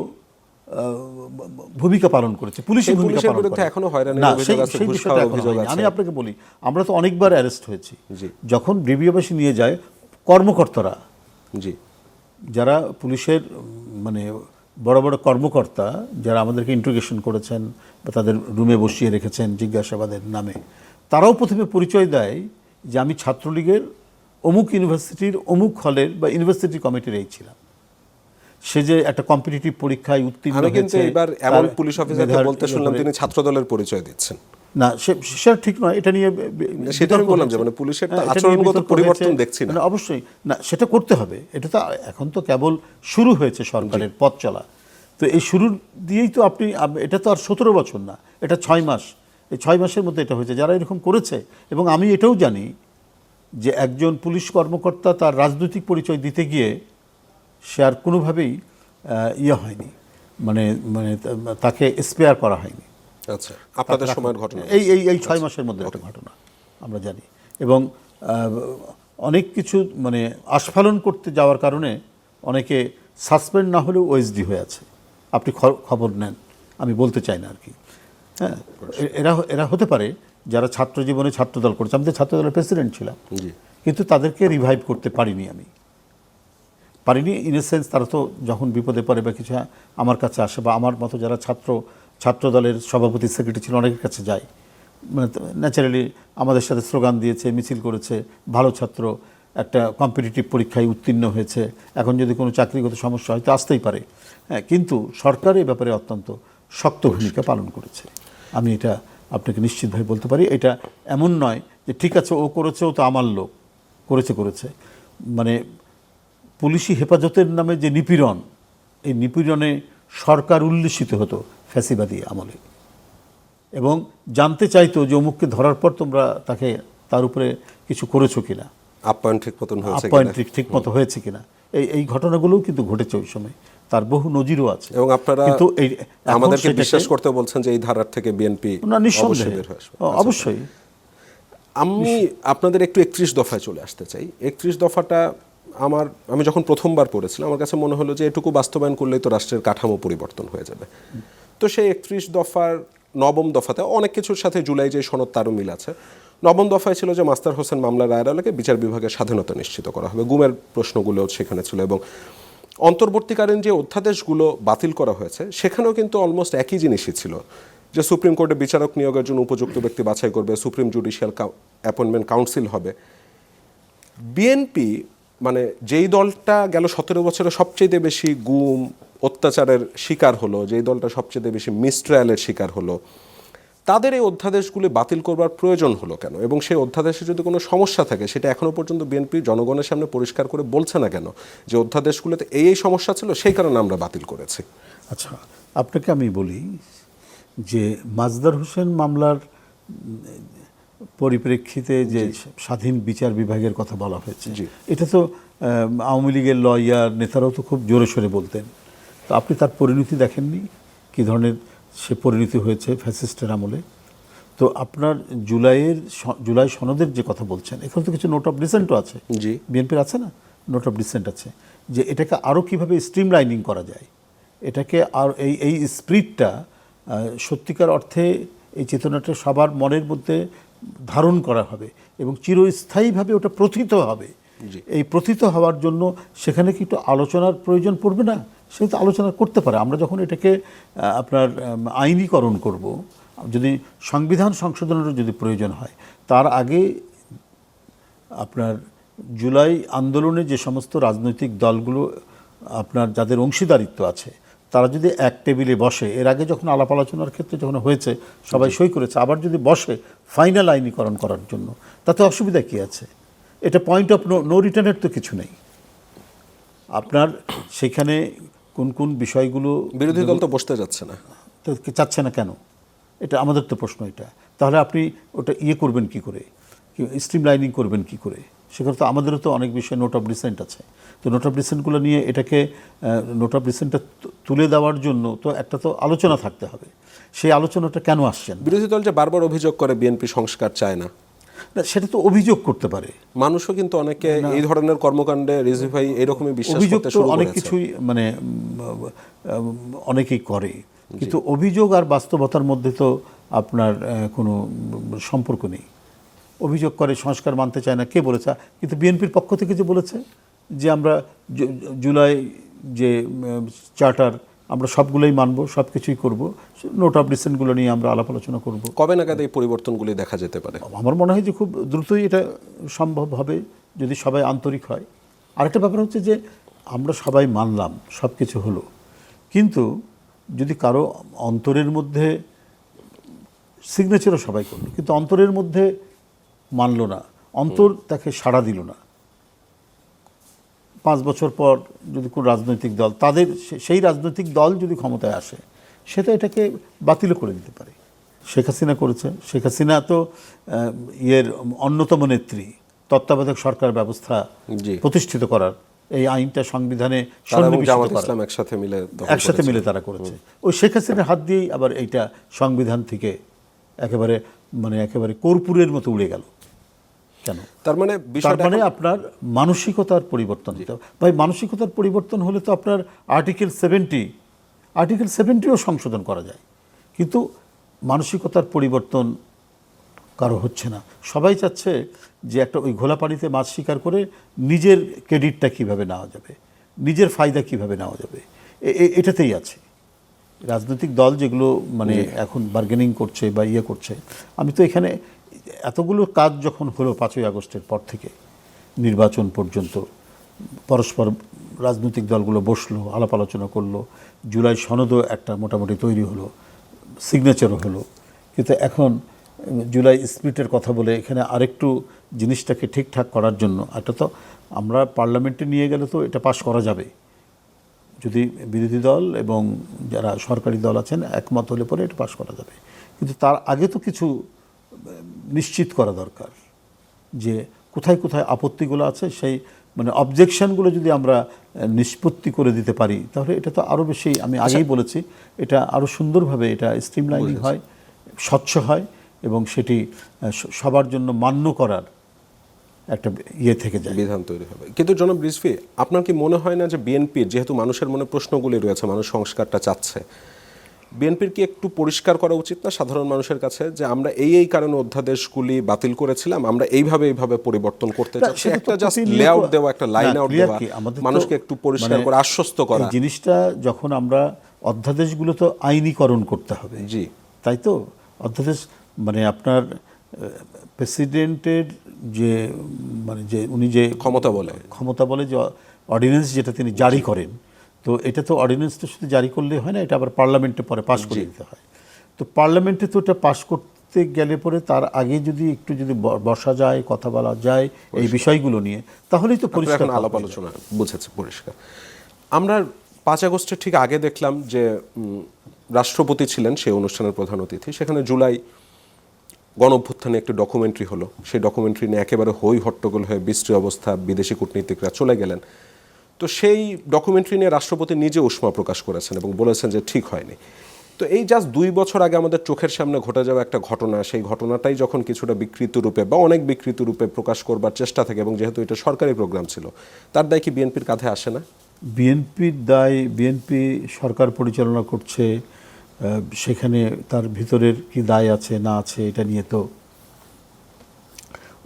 ভূমিকা পালন করেছে, পুলিশের ভূমিকা পালন করে। আমি আপনাকে বলি, আমরা তো অনেকবার অ্যারেস্ট হয়েছি। যখন ডিবি অফিসে নিয়ে যায় কর্মকর্তারা, যারা পুলিশের মানে বড় বড় কর্মকর্তা, যারা আমাদেরকে ইন্টারোগেশন করেছেন বা তাদের রুমে বসিয়ে রেখেছেন জিজ্ঞাসাবাদের নামে, তারাও প্রথমে পরিচয় দেয় যে আমি ছাত্রলীগের অমুক ইউনিভার্সিটির অমুক হলের বা ইউনিভার্সিটি কমিটির এই ছিলাম। সে যে একটা কম্পিটিটিভ পরীক্ষায় উত্তীর্ণ হয়েছে। কিন্তু এবার এমন পুলিশ অফিসারকে বলতে শুনলাম তিনি ছাত্রদলের পরিচয় দিচ্ছেন। না, সেটা ঠিক নয়। এটা নিয়ে সেটা আমি বললাম যে মানে পুলিশের তো আচরণগত পরিবর্তন দেখছি না। অবশ্যই না, সেটা করতে হবে। এটা তো এখন তো কেবল শুরু হয়েছে সরকারের পথ চলা। তো এই শুরুর দিয়েই তো আপনি, এটা তো আর 17 বছর না, এটা 6 মাস। এই 6 মাসের মধ্যে এটা হয়েছে। যারা এরকম করেছে, এবং আমি এটাও জানি যে একজন পুলিশ কর্মকর্তা তার রাজনৈতিক পরিচয় দিতে গিয়ে সে আর কোনোভাবেই হয়নি, মানে তাকে স্পেয়ার করা হয়নি। আচ্ছা, আপনাদের সময়ের ঘটনা এই 6 মাসের মধ্যে একটা ঘটনা আমরা জানি। এবং অনেক কিছু মানে আস্ফালন করতে যাওয়ার কারণে অনেকে সাসপেন্ড না হলেও ওএসডি হয়ে আছে। আপনি খবর নেন, আমি বলতে চাই না আর কি। হ্যাঁ, এরা হতে পারে যারা ছাত্র জীবনে ছাত্রদল করছে। আমি তো ছাত্রদলের প্রেসিডেন্ট ছিলাম, কিন্তু তাদেরকে রিভাইভ করতে পারিনি। ইন এ সেন্স, তারা তো যখন বিপদে পড়ে বা কিছু আমার কাছে আসে, বা আমার মতো যারা ছাত্রদলের সভাপতি সেক্রেটারি ছিল অনেকের কাছে যায়, মানে ন্যাচারালি আমাদের সাথে স্লোগান দিয়েছে, মিছিল করেছে, ভালো ছাত্র, একটা কম্পিটিটিভ পরীক্ষায় উত্তীর্ণ হয়েছে, এখন যদি কোনো চাকরিগত সমস্যা হয় তো আসতেই পারে। হ্যাঁ, কিন্তু সরকার এই ব্যাপারে অত্যন্ত শক্ত ভূমিকা পালন করেছে। আমি এটা আপনাকে নিশ্চিতভাবে বলতে পারি। এটা এমন নয় যে ঠিক আছে ও করেছে, ও তো আমার লোক, করেছে। মানে পুলিশি হেফাজতের নামে যে নিপীড়ন, এই নিপীড়নে সরকার উল্লিখিত হতো ফ্যাসিবাদী আমলে, এবং জানতে চাইতো যে অমুককে ধরার পর তোমরা তাকে তার উপরে কিছু করেছো কিনা, আপ্যায়ন ঠিক মতন হয়েছে আপ্যায়ন কিনা। ঠিক মতো হয়েছে কিনা। এই ঘটনাগুলোও কিন্তু ঘটেছে ওই সময়, তার বহু নজিরও আছে। এবং আপনারা কিন্তু এই এখন আমাদেরকে সেটাকে- বিশ্বাস করতে বলছেন যে এই ধারার থেকে বিএনপি না, নিঃসন্দেহে, বের হয়ে আসবে। অবশ্যই। আমি আপনাদের একটু 31 দফায় চলে আসতে চাই। 31 দফাটা আমি যখন প্রথমবার পড়েছিলাম, আমার কাছে মনে হলো যে এটুকু বাস্তবায়ন করলেই তো রাষ্ট্রের কাঠামো পরিবর্তন হয়ে যাবে। তো সেই 31 দফার 9ম দফাতে অনেক কিছুর সাথে জুলাই যে সনদ তারও মিল আছে। 9ম দফায় ছিল যে মাস্টার হোসেন মামলা রায়ের আলোকে বিচার বিভাগের স্বাধীনতা নিশ্চিত করা হবে, গুমের প্রশ্নগুলোও সেখানে ছিল, এবং অন্তর্বর্তীকালীন যে অধ্যাদেশগুলো বাতিল করা হয়েছে সেখানেও কিন্তু অলমোস্ট একই জিনিসই ছিল, যে সুপ্রিম কোর্টে বিচারক নিয়োগের জন্য উপযুক্ত ব্যক্তি বাছাই করবে, সুপ্রিম জুডিশিয়াল অ্যাপয়েন্টমেন্ট কাউন্সিল হবে। বিএনপি মানে যেই দলটা গেল 17 বছরে সবচেয়ে বেশি গুম অত্যাচারের শিকার হলো, যেই দলটা সবচেয়ে বেশি মিসট্রায়ালের শিকার হলো, তাদের এই অধ্যাদেশগুলি বাতিল করবার প্রয়োজন হলো কেন? এবং সেই অধ্যাদেশে যদি কোনো সমস্যা থাকে সেটা এখনও পর্যন্ত বিএনপি জনগণের সামনে পরিষ্কার করে বলছে না কেন, যে অধ্যাদেশগুলোতে এই সমস্যা ছিল, সেই কারণে আমরা বাতিল করেছি। আচ্ছা, আপনাকে আমি বলি যে মাজদার হোসেন মামলার পরিপ্রেক্ষিতে যে স্বাধীন বিচার বিভাগের কথা বলা হয়েছে, এটা তো আওয়ামী লীগের লয়ার নেতারাও তো খুব জোরে সোরে বলতেন। তো আপনি তার পরিণতি দেখেননি, কী ধরনের সে পরিণতি হয়েছে ফ্যাসিস্টের আমলে? তো আপনার জুলাই সনদের যে কথা বলছেন, এখানে তো কিছু নোট অফ ডিসেন্টও আছে, জি, বিএনপির আছে না, নোট অফ ডিসেন্ট আছে, যে এটাকে আরও কীভাবে স্ট্রিমলাইনিং করা যায়, এটাকে আর এই স্পিরিটটা সত্যিকার অর্থে এই চেতনাটা সবার মনের মধ্যে ধারণ করা হবে এবং চিরস্থায়ীভাবে ওটা প্রথিত হবে। এই প্রথিত হওয়ার জন্য সেখানে কি একটু আলোচনার প্রয়োজন পড়বে না? সে তো আলোচনা করতে পারে। আমরা যখন এটাকে আপনার আইনীকরণ করব, যদি সংবিধান সংশোধনের যদি প্রয়োজন হয়, তার আগে আপনার জুলাই আন্দোলনে যে সমস্ত রাজনৈতিক দলগুলো আপনার যাদের অংশীদারিত্ব আছে, তারা যদি এক টেবিলে বসে, এর আগে যখন আলাপ আলোচনার ক্ষেত্রে যখন হয়েছে সবাই সই করেছে, আবার যদি বসে ফাইনাল আইনীকরণ করার জন্য, তাতে অসুবিধা কী আছে? এটা পয়েন্ট অফ নো রিটার্নের তো কিছু নেই। আপনার সেখানে কোন কোন বিষয়গুলো বিরোধী দল তো বসতে যাচ্ছে না, তো চাচ্ছে না কেন? এটা আমাদের তো প্রশ্ন। এটা তাহলে আপনি ওটা করবেন কি করে, স্ট্রিমলাইনিং করবেন কি করে? সেখানে তো আমাদেরও তো অনেক বিষয়ে নোট অফ ডিসেন্ট আছে। তো নোট অফ ডিসেন্টগুলো নিয়ে এটাকে নোট অফ ডিসেন্টটা তুলে দেওয়ার জন্য তো একটা তো আলোচনা থাকতে হবে। সেই আলোচনাটা কেন আসছেন? বিরোধী দল যে বারবার অভিযোগ করে বিএনপি সংস্কার চায় না, না, সেটা তো অভিযোগ করতে পারে মানুষও কিন্তু অনেকে এই ধরনের কর্মকাণ্ডে রিজভি ভাই এরকমই বিশ্বাস অভিযোগ করতে তো শুরু অনেক করেছে। কিছুই মানে অনেকেই করে, কিন্তু অভিযোগ আর বাস্তবতার মধ্যে তো আপনার কোনো সম্পর্ক নেই। অভিযোগ করে সংস্কার মানতে চায় না, কে বলেছে? কিন্তু বিএনপির পক্ষ থেকে যে বলেছে যে আমরা জুলাই যে চার্টার আমরা সবগুলোই মানব, সব কিছুই করবো, নোট অফ ডিসেন্টগুলো নিয়ে আমরা আলাপ আলোচনা করব। কবে নাগাদ এই পরিবর্তনগুলি দেখা যেতে পারে? আমার মনে হয় যে খুব দ্রুতই এটা সম্ভব হবে যদি সবাই আন্তরিক হয়। আরেকটা ব্যাপার হচ্ছে যে আমরা সবাই মানলাম, সব কিছু হলো, কিন্তু যদি কারো অন্তরের মধ্যে, সিগনেচারও সবাই করলো কিন্তু অন্তরের মধ্যে মানলো না, অন্তর তাকে সাড়া দিল না, 5 বছর পর যদি কোনো রাজনৈতিক দল, তাদের সেই রাজনৈতিক দল যদি ক্ষমতায় আসে, সেটা এটাকে বাতিল করে দিতে পারে। শেখ হাসিনা করেছে। শেখ হাসিনা তো অন্যতম নেত্রী, তত্ত্বাবধায়ক সরকার ব্যবস্থা প্রতিষ্ঠিত করার এই আইনটা সংবিধানে একসাথে মিলে তারা করেছে। ওই শেখ হাসিনার হাত দিয়েই আবার এইটা সংবিধান থেকে একেবারে কর্পূরের মতো উড়ে গেল। কেন? তার মানে আপনার মানসিকতার পরিবর্তন হতে হবে। ভাই, মানসিকতার পরিবর্তন হলে তো আপনার আর্টিকেল 70ও সংশোধন করা যায়, কিন্তু মানসিকতার পরিবর্তন কারো হচ্ছে না। সবাই চাচ্ছে যে একটা ওই ঘোলা পানিতে মাছ শিকার করে নিজের ক্রেডিটটা কীভাবে নেওয়া যাবে, নিজের ফায়দা কীভাবে নেওয়া যাবে, এটাতেই আছে রাজনৈতিক দল যেগুলো মানে এখন বার্গেনিং করছে বা করছে। আমি তো এখানে এতগুলো কাজ যখন হলো 5ই আগস্টের পর থেকে নির্বাচন পর্যন্ত, পরস্পর রাজনৈতিক দলগুলো বসলো, আলাপ আলোচনা করলো, জুলাই সনদও একটা মোটামুটি তৈরি হলো, সিগনেচারও হলো, কিন্তু এখন জুলাই স্পিরিটের কথা বলে এখানে আরেকটু জিনিসটাকে ঠিকঠাক করার জন্য, এটা তো আমরা পার্লামেন্টে নিয়ে গেলে তো এটা পাশ করা যাবে যদি বিরোধী দল এবং যারা সরকারি দল আছেন একমত হলে পরে এটা পাশ করা যাবে, কিন্তু তার আগে তো কিছু নিশ্চিত করা দরকার যে কোথায় কোথায় আপত্তিগুলো আছে, সেই মানে অবজেকশনগুলো যদি আমরা নিষ্পত্তি করে দিতে পারি তাহলে এটা তো আরও বেশি, আমি আগেই বলেছি, এটা আরও সুন্দরভাবে এটা স্ট্রিমলাইনিং হয়, স্বচ্ছ হয় এবং সেটি সবার জন্য মান্য করার একটা ইয়ে থেকে যায়, বিধান তৈরি হবে। কিন্তু জনাব রিজভী, আপনার কি মনে হয় না যে বিএনপির, যেহেতু মানুষের মনে প্রশ্নগুলি রয়েছে, মানুষ সংস্কারটা চাচ্ছে, বিএনপির কি একটু পরিষ্কার করা উচিত না সাধারণ মানুষের কাছে যে আমরা এই কারণে অধ্যাদেশগুলি বাতিল করেছিলাম, আমরা এইভাবে পরিবর্তন করতে চাচ্ছি, একটা জাস্ট লেআউট দেওয়া, একটা লাইন আউট দেওয়া, মানুষকে একটু পরিষ্কার করে আশ্বস্ত করা। এই জিনিসটা যখন আমরা অধ্যাদেশগুলো তো আইনীকরণ করতে হবে, জি, তাই তো অধ্যাদেশ মানে আপনার প্রেসিডেন্টের যে মানে যে উনি যে ক্ষমতা বলে যে অর্ডিন্যান্স যেটা তিনি জারি করেন, তো এটা তো অর্ডিন্যান্সটা শুধু জারি করলে হয় না, এটা আবার পার্লামেন্টে পরে পাশ করে দিতে হয়। তো পার্লামেন্টে তো এটা পাশ করতে গেলে পরে তার আগে যদি একটু যদি বসা যায়, কথা বলা যায় এই বিষয়গুলো নিয়ে, তাহলেই তো পরিষ্কার আলাপ আলোচনা বুঝেছে পরিষ্কার। আমরা 5 আগস্টের ঠিক আগে দেখলাম যে রাষ্ট্রপতি ছিলেন সেই অনুষ্ঠানের প্রধান অতিথি, সেখানে জুলাই গণঅভ্যুত্থানে একটি ডকুমেন্টারি হলো, সেই ডকুমেন্টারি নিয়ে একেবারে হই হট্টগোল হয়ে বিশ্রী অবস্থা, বিদেশি কূটনীতিকরা চলে গেলেন। তো সেই ডকুমেন্টারি নিয়ে রাষ্ট্রপতি নিজে উষ্মা প্রকাশ করেছেন এবং বলেছেন যে ঠিক হয়নি। তো এই জাস্ট 2 বছর আগে আমাদের চোখের সামনে ঘটে যাওয়া একটা ঘটনা, সেই ঘটনাটাই যখন কিছুটা বিকৃত রূপে বা অনেক বিকৃত রূপে প্রকাশ করবার চেষ্টা থাকে, এবং যেহেতু এটা সরকারি প্রোগ্রাম ছিল, তার দায় কি বিএনপির কাঁধে আসে না? বিএনপির দায়, বিএনপি সরকার পরিচালনা করছে, সেখানে তার ভিতরের কি দায় আছে না আছে এটা নিয়ে তো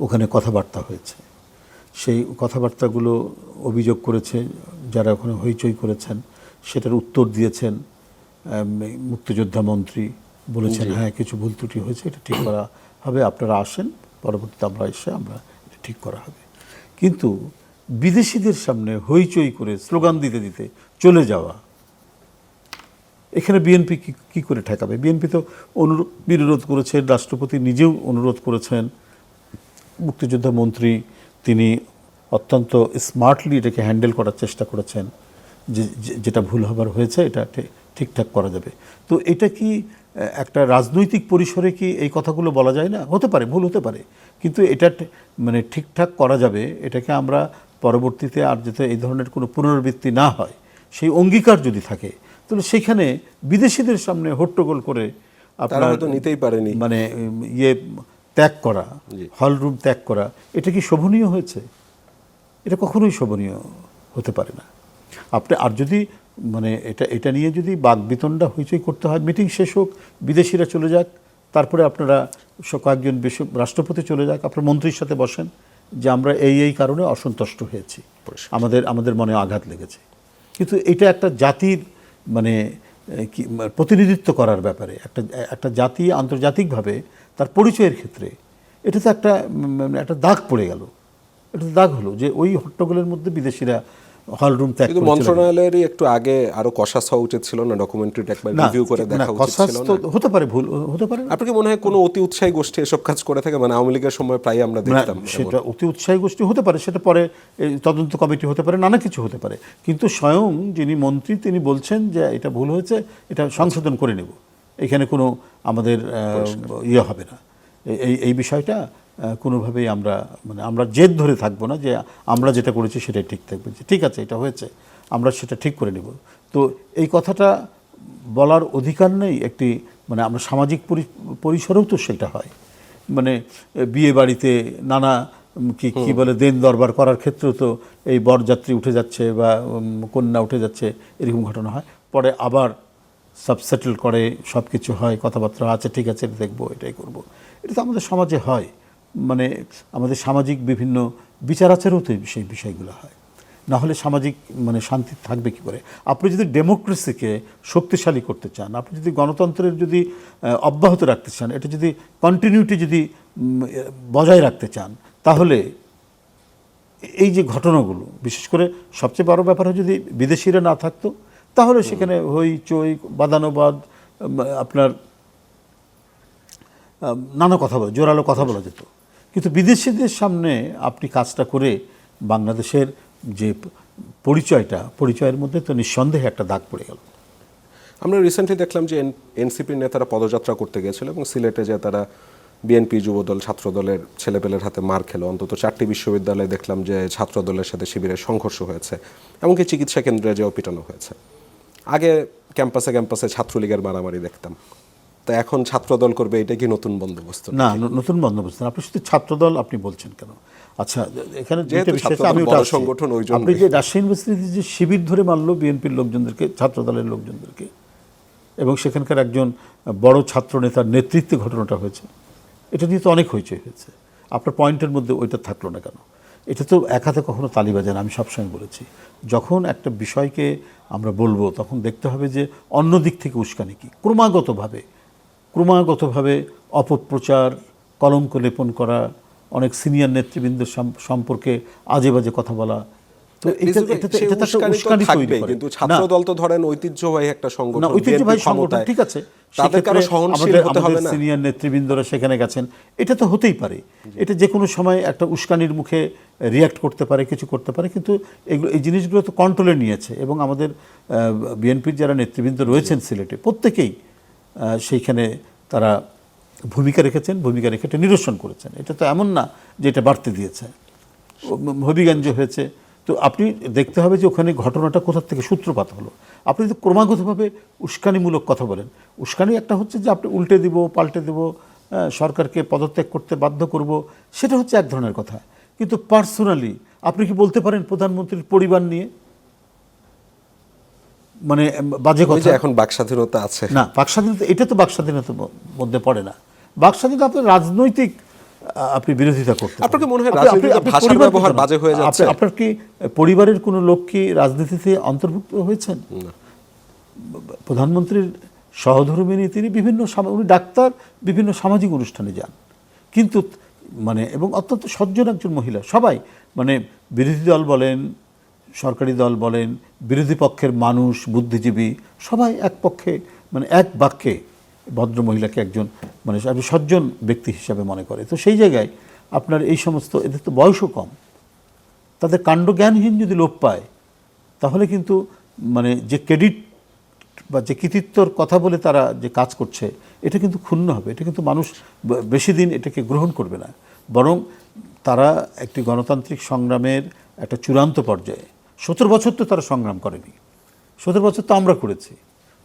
ওখানে কথাবার্তা হয়েছে। সেই কথাবার্তাগুলো অভিযোগ করেছে যারা ওখানে হইচই করেছেন, সেটার উত্তর দিয়েছেন মুক্তিযোদ্ধা মন্ত্রী, বলেছেন হ্যাঁ কিছু ভুল ত্রুটি হয়েছে, এটা ঠিক করা হবে, আপনারা আসেন, পরবর্তীতে আমরা এটা ঠিক করা হবে। কিন্তু বিদেশিদের সামনে হইচই করে স্লোগান দিতে দিতে চলে যাওয়া, এখানে বিএনপি কি করে ঠেকাবে? বিএনপি তো বিরোধ করেছে, রাষ্ট্রপতি নিজেও অনুরোধ করেছেন, মুক্তিযোদ্ধা মন্ত্রী তিনি অত্যন্ত স্মার্টলি এটাকে হ্যান্ডেল করার চেষ্টা করেছেন যে যেটা ভুল হবার হয়েছে এটা ঠিকঠাক করা যাবে। তো এটা কি একটা রাজনৈতিক পরিসরে কি এই কথাগুলো বলা যায় না? হতে পারে, ভুল হতে পারে, কিন্তু এটা মানে ঠিকঠাক করা যাবে, এটাকে আমরা পরবর্তীতে আর যাতে এই ধরনের কোনো পুনরাবৃত্তি না হয় সেই অঙ্গীকার যদি থাকে, তাহলে সেখানে বিদেশিদের সামনে হট্টগোল করে আপনারা তো নিতেই পারেনি মানে ত্যাগ করা, হল রুম ত্যাগ করা, এটা কি শোভনীয় হয়েছে? এটা কখনোই শোভনীয় হতে পারে না। আপনি আর যদি মানে এটা নিয়ে যদি বাকবিতণ্ডা হইচই করতে হয়, মিটিং শেষ হোক, বিদেশিরা চলে যাক, তারপরে আপনারা কয়েকজন রাষ্ট্রপতি চলে যাক, আপনার মন্ত্রীর সাথে বসেন যে আমরা এই কারণে অসন্তুষ্ট হয়েছি, আমাদের মনে আঘাত লেগেছে। কিন্তু এটা একটা জাতির মানে কি প্রতিনিধিত্ব করার ব্যাপারে, একটা জাতি আন্তর্জাতিকভাবে তার পরিচয়ের ক্ষেত্রে এটা তো একটা দাগ পড়ে গেল, এটা তো দাগ হলো যে ওই হট্টগোলের মধ্যে বিদেশিরা হল রুম ত্যাগ করে। মন্ত্রণালয়েরই একটু আগে আরো কষাস হওয়া উচিত ছিল না? ডকুমেন্টারিটা একবার রিভিউ করে দেখা উচিত ছিল না? হতে পারে, ভুল হতে পারে। আপনার কি মনে হয় কোনো অতি উৎসাহী গোষ্ঠী এসব কাজ করে থাকে? মানে আওয়ামী লীগের সময় প্রায় আমরা দেখতাম। সেটা অতি উৎসাহী গোষ্ঠী হতে পারে, সেটা পরে তদন্ত কমিটি হতে পারে, নানা কিছু হতে পারে, কিন্তু স্বয়ং যিনি মন্ত্রী তিনি বলছেন যে এটা ভুল হয়েছে, এটা সংশোধন করে নেব, এখানে কোনো আমাদের ইয়ে হবে না, এই বিষয়টা কোনোভাবেই আমরা জেদ ধরে থাকবো না যে আমরা যেটা করেছি সেটাই ঠিক থাকবে, যে ঠিক আছে এটা হয়েছে আমরা সেটা ঠিক করে নেব। তো এই কথাটা বলার অধিকার নেই একটি মানে আমরা সামাজিক পরিসরেও তো সেটা হয়, মানে বিয়ে বাড়িতে নানা কি বলে দেন দরবার করার ক্ষেত্রেও তো এই বরযাত্রী উঠে যাচ্ছে বা কন্যা উঠে যাচ্ছে, এরকম ঘটনা হয়, পরে আবার সাবসেটেল করে সব কিছু হয়, কথাবার্তা আছে, ঠিক আছে এটা দেখবো, এটাই করব। এটা তো আমাদের সমাজে হয়, মানে আমাদের সামাজিক বিভিন্ন বিচার আচারেও তো সেই বিষয়গুলো হয়, না হলে সামাজিক মানে শান্তি থাকবে কী করে? আপনি যদি ডেমোক্রেসিকে শক্তিশালী করতে চান, আপনি যদি গণতন্ত্রের যদি অব্যাহত রাখতে চান, এটা যদি কন্টিনিউটি যদি বজায় রাখতে চান, তাহলে এই যে ঘটনাগুলো, বিশেষ করে সবচেয়ে বড় ব্যাপার হয় যদি বিদেশিরা না থাকতো, তাহলে সেখানে হইচই বাদানুবাদ আপনার নানা কথা বলা, জোরালো কথা বলা যেত। কিন্তু বিদেশিদের সামনে আপনি কাজটা করে বাংলাদেশের যে পরিচয়ের মধ্যে তো নিঃসন্দেহে একটা দাগ পড়ে গেল। আমরা রিসেন্টলি দেখলাম যে এনসিপির নেতারা পদযাত্রা করতে গিয়েছিল এবং সিলেটে যে তারা বিএনপি, যুবদল, ছাত্রদলের ছেলেপেলের হাতে মার খেলো। অন্তত 4টি বিশ্ববিদ্যালয়ে দেখলাম যে ছাত্রদলের সাথে শিবিরের সংঘর্ষ হয়েছে, এমনকি চিকিৎসা কেন্দ্রে যেও পিটানো হয়েছে। আগে ক্যাম্পাসে ছাত্রলীগের মারামারি দেখতাম, তা এখন ছাত্রদল করবে, এটা কি নতুন বন্দোবস্ত? না, নতুন বন্দোবস্ত না। আপনি শুধু ছাত্রদল আপনি বলছেন কেন? আচ্ছা, এখানে যেহেতু ছাত্রদল বড় সংগঠন, ওই জন্য আপনি যে রাজশাহী ইউনিভার্সিটিতে যে শিবির ধরে মারলো বিএনপির লোকজনদেরকে, ছাত্রদলের লোকজনদেরকে, এবং সেখানকার একজন বড় ছাত্র নেতার নেতৃত্বে ঘটনাটা হয়েছে, এটা নিয়ে তো অনেক হইচই হয়েছে। আপনার পয়েন্টের মধ্যে ওইটা থাকলো না কেন? এটা তো এক হাতে কখনো তালি বাজে না। আমি সবসময় বলেছি, যখন একটা বিষয়কে আমরা বলবো তখন দেখতে হবে যে অন্য দিক থেকে উস্কানি কি। ক্রমাগতভাবে অপপ্রচার, কলঙ্ক লেপন করা, অনেক সিনিয়র নেতৃবৃন্দের সম্পর্কে আজে বাজে কথা বলা, তো এটা তো উস্কানি তৈরি করে। কিন্তু ছাত্রদল তো ধরেন ঐতিহ্যবাহী একটা সংগঠন, না ঐতিহ্যবাহী সংগঠন, ঠিক আছে, তাদের কারো সহনশীল হতে হবে না। সিনিয়র নেতৃবৃন্দরা সেখানে গেছেন, এটা তো হতেই পারে। এটা যে কোনো সময় একটা উস্কানির মুখে রিয়্যাক্ট করতে পারে, কিছু করতে পারে, কিন্তু এই জিনিসগুলো তো কন্ট্রোলে নিয়েছে। এবং আমাদের বিএনপির যারা নেতৃবৃন্দ রয়েছেন সিলেটে, প্রত্যেকেই সেইখানে তারা ভূমিকা রেখে এটা নিরসন করেছেন। এটা তো এমন না যে এটা বাড়তে দিয়েছে, হবিগঞ্জ হয়েছে। তো আপনি দেখতে হবে যে ওখানে ঘটনাটা কোথা থেকে সূত্রপাত হলো। আপনি যদি ক্রমাগতভাবে উস্কানিমূলক কথা বলেন, উস্কানি একটা হচ্ছে যে আপনি উল্টে দিব, পাল্টে দেব, সরকারকে পদত্যাগ করতে বাধ্য করব, সেটা হচ্ছে এক ধরনের কথা। কিন্তু পার্সোনালি আপনি কি বলতে পারেন প্রধানমন্ত্রীর পরিবার নিয়ে মানে বাজে কথা? এখন বাকস্বাধীনতা আছে না, বাকস্বাধীনতা, এটা তো বাকস্বাধীনতার মধ্যে পড়ে না। বাকস্বাধীনতা আপনার রাজনৈতিক আপনি বিরোধিতা করতে, আপনাকে মনে হয় রাজনৈতিক ভাষার ব্যবহার বাজে হয়ে যাচ্ছে? আপনার কি পরিবারের কোনো লোক কি রাজনীতিতে অন্তর্ভুক্ত হয়েছেন? প্রধানমন্ত্রীর সহধর্মিণী তিনি উনি ডাক্তার, বিভিন্ন সামাজিক অনুষ্ঠানে যান, কিন্তু মানে এবং অত্যন্ত সজ্জন একজন মহিলা। সবাই মানে বিরোধী দল বলেন, সরকারি দল বলেন, বিরোধী পক্ষের মানুষ, বুদ্ধিজীবী, সবাই এক পক্ষে মানে এক বাক্যে ভদ্র মহিলাকে একজন মানে সজ্জন ব্যক্তি হিসাবে মনে করে। তো সেই জায়গায় আপনার এই সমস্ত, এদের তো বয়সও কম, তাদের কাণ্ডজ্ঞানহীন যদি লোপ পায়, তাহলে কিন্তু মানে যে ক্রেডিট বা যে কৃতিত্বর কথা বলে তারা যে কাজ করছে, এটা কিন্তু ক্ষুণ্ণ হবে। এটা কিন্তু মানুষ বেশি দিন এটাকে গ্রহণ করবে না। বরং তারা একটি গণতান্ত্রিক সংগ্রামের একটা চূড়ান্ত পর্যায়ে 17 বছর তো তারা সংগ্রাম করেনি, 17 বছর তো আমরা করেছি।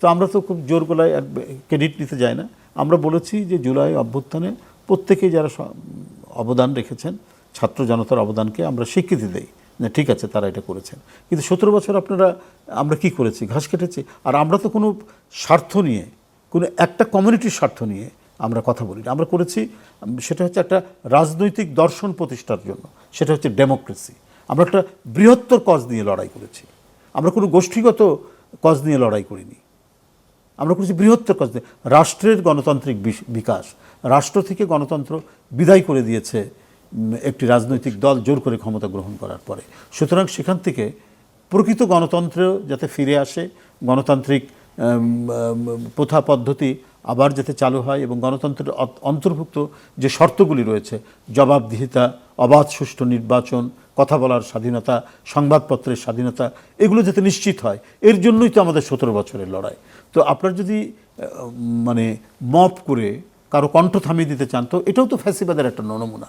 তো আমরা তো খুব জোর গলায় ক্রেডিট নিতে যাই না। আমরা বলেছি যে জুলাই অভ্যুত্থানে প্রত্যেকেই যারা অবদান রেখেছেন, ছাত্র জনতার অবদানকে আমরা স্বীকৃতি দেই, না ঠিক আছে তারা এটা করেছেন। কিন্তু 17 বছর আমরা কি করেছি? ঘাস কেটেছি। আর আমরা তো কোনো স্বার্থ নিয়ে, কোনো একটা কমিউনিটির স্বার্থ নিয়ে আমরা কথা বলি না। আমরা করেছি, সেটা হচ্ছে একটা রাজনৈতিক দর্শন প্রতিষ্ঠার জন্য, সেটা হচ্ছে ডেমোক্রেসি। আমরা একটা বৃহত্তর কজ নিয়ে লড়াই করেছি, আমরা কোনো গোষ্ঠীগত কজ নিয়ে লড়াই করিনি। আমরা করেছি বৃহত্তর কজ নিয়ে, রাষ্ট্রের গণতান্ত্রিক বিকাশ। রাষ্ট্র থেকে গণতন্ত্র বিদায় করে দিয়েছে একটি রাজনৈতিক দল জোর করে ক্ষমতা গ্রহণ করার পরে। সুতরাং সেখান থেকে প্রকৃত গণতন্ত্র যাতে ফিরে আসে, গণতান্ত্রিক প্রথা পদ্ধতি আবার যাতে চালু হয়, এবং গণতন্ত্রের অন্তর্ভুক্ত যে শর্তগুলি রয়েছে, জবাবদিহিতা, অবাধ সুষ্ঠু নির্বাচন, কথা বলার স্বাধীনতা, সংবাদপত্রের স্বাধীনতা, এগুলো যাতে নিশ্চিত হয়, এর জন্যই তো আমাদের 17 বছরের লড়াই। তো আপনার যদি মানে মপ করে কারো কণ্ঠ থামিয়ে দিতে চান, তো এটাও তো ফ্যাসিবাদের একটা নমুনা।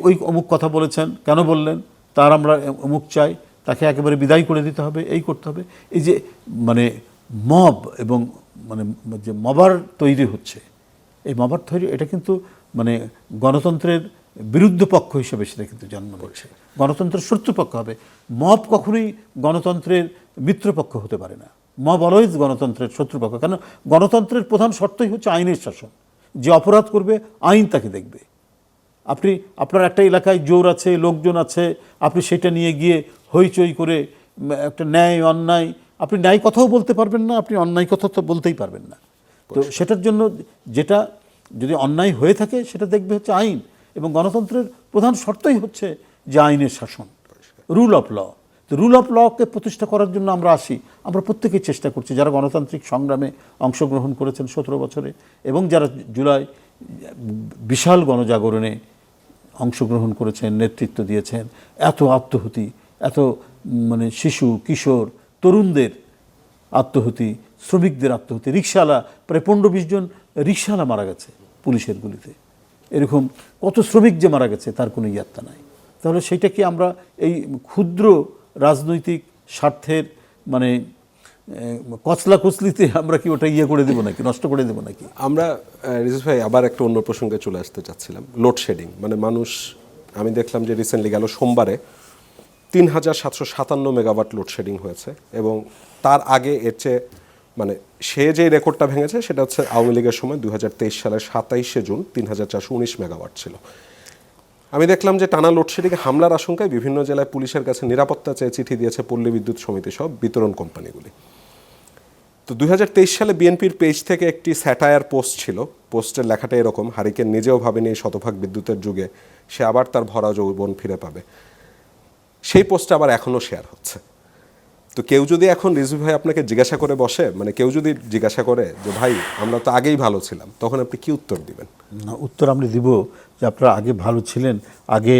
ওই অমুক কথা বলেছেন, কেন বললেন, তার আমরা অমুক চাই, তাকে একেবারে বিদায় করে দিতে হবে, এই করতে হবে। এই যে মানে মব এবং মানে যে মবার তৈরি হচ্ছে, এই মবার তৈরি, এটা কিন্তু মানে গণতন্ত্রের বিরুদ্ধ পক্ষ হিসেবে সেটা কিন্তু জন্ম নিচ্ছে। গণতন্ত্রের শত্রুপক্ষ হবে। মব কখনোই গণতন্ত্রের মিত্রপক্ষ হতে পারে না। মব অলওয়েজ গণতন্ত্রের শত্রুপক্ষ। কারণ গণতন্ত্রের প্রধান শর্তই হচ্ছে আইনের শাসন। যে অপরাধ করবে আইন তাকে দেখবে। আপনার একটা এলাকায় জোর আছে, লোকজন আছে, আপনি সেটা নিয়ে গিয়ে হইচই করে একটা ন্যায় অন্যায়, আপনি ন্যায় কথাও বলতে পারবেন না, আপনি অন্যায় কথা তো বলতেই পারবেন না। তো সেটার জন্য যেটা যদি অন্যায় হয়ে থাকে সেটা দেখবে হচ্ছে আইন, এবং গণতন্ত্রের প্রধান শর্তই হচ্ছে যে আইনের শাসন, রুল অফ ল। তো রুল অফ লকে প্রতিষ্ঠা করার জন্য আমরা প্রত্যেকেই চেষ্টা করছি, যারা গণতান্ত্রিক সংগ্রামে অংশগ্রহণ করেছেন 17 বছরে, এবং যারা জুলাই বিশাল গণজাগরণে অংশগ্রহণ করেছেন, নেতৃত্ব দিয়েছেন। এত আত্মহুতি, এত মানে শিশু, কিশোর, তরুণদের আত্মহুতি, শ্রমিকদের আত্মহুতি, রিকশাওয়ালা প্রায় 15-20 জন রিকশাওয়ালা মারা গেছে পুলিশের গুলিতে। এরকম কত শ্রমিক যে মারা গেছে তার কোনো ইয়াত্তা নাই। তাহলে সেটা কি আমরা এই ক্ষুদ্র রাজনৈতিক স্বার্থের মানে কচলা কচলিতে আমরা কি ওটা ইয়ে করে দেবো নাকি, নষ্ট করে দেবো নাকি? আমরা রিজভী ভাই আবার একটা অন্য প্রসঙ্গে চলে আসতে চাচ্ছিলাম, লোডশেডিং। মানে মানুষ, আমি দেখলাম যে রিসেন্টলি গেল সোমবারে 3757 মেগাওয়াট লোডশেডিং হয়েছে, এবং তার আগে এর চেয়ে মানে সে যে রেকর্ডটা ভেঙেছে সেটা হচ্ছে আওয়ামী লীগের সময় 2023 সালের 27শে জুন 3419 মেগাওয়াট ছিল। আমি দেখলাম যে টানা লোডশেডিংয়ে হামলার আশঙ্কায় বিভিন্ন জেলায় পুলিশের কাছে নিরাপত্তা চেয়ে চিঠি দিয়েছে পল্লী বিদ্যুৎ সমিতি সহ বিতরণ কোম্পানিগুলি। তো 2023 সালে বিএনপির পেজ থেকে একটি স্যাটায়ার পোস্ট ছিল। পোস্টের লেখাটা এরকম: হারিকেন নিজেও ভাবেনি এই শতভাগ বিদ্যুতের যুগে সে আবার তার ভরা যৌবন ফিরে পাবে। সেই পোস্টটা আবার এখনও শেয়ার হচ্ছে। তো কেউ যদি এখন রিজভী ভাই আপনাকে জিজ্ঞাসা করে বসে, মানে কেউ যদি জিজ্ঞাসা করে যে ভাই আমরা তো আগেই ভালো ছিলাম, তখন আপনি কি উত্তর দিবেন? না, উত্তর আমরা দিব যে আপনারা আগে ভালো ছিলেন, আগে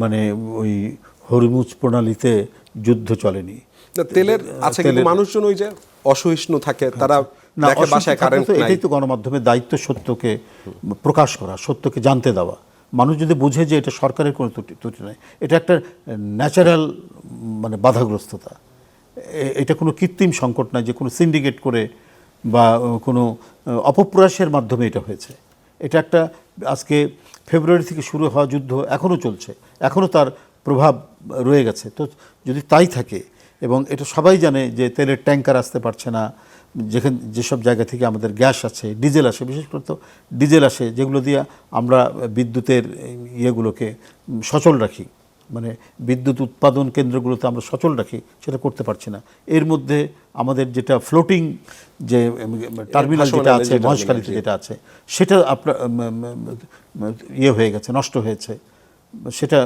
মানে ওই হরমুজ প্রণালীতে যুদ্ধ চলেনি। তেলের আছে, কিন্তু মানুষজন ওই যে অসহিষ্ণু থাকে, তারা না, দেখে বাসায় কারেন্ট নাই। এটাই তো গণমাধ্যমের দায়িত্ব, সত্যকে প্রকাশ করা, সত্যকে জানতে দেওয়া। মানুষ যদি বুঝে যে এটা সরকারের কোনো ত্রুটি নয়, এটা একটা ন্যাচারাল মানে বাধাগ্রস্ততা, এটা কোনো কৃত্রিম সংকট নয় যে কোনো সিন্ডিকেট করে বা কোনো অপপ্রয়াসের মাধ্যমে এটা হয়েছে। এটা একটা আজকে ফেব্রুয়ারি থেকে শুরু হওয়া যুদ্ধ এখনও চলছে, এখনও তার প্রভাব রয়ে গেছে। তো যদি তাই থাকে, এবং এটা সবাই জানে যে তেলের ট্যাঙ্কার আসতে পারছে না, যেসব জায়গা থেকে আমাদের গ্যাস আছে, ডিজেল আসে, বিশেষ করে তো ডিজেল আসে যেগুলো দিয়ে আমরা বিদ্যুতের ইয়েগুলোকে সচল রাখি, মানে বিদ্যুৎ উৎপাদন কেন্দ্রগুলোতে আমরা সচল রাখি, সেটা করতে পারছি না। এর মধ্যে আমাদের যেটা ফ্লোটিং যে টার্মিনাল যেটা আছে, মহেশখালীতে যেটা আছে, সেটা আপনার ইয়ে হয়ে গেছে, নষ্ট হয়েছে, সেটা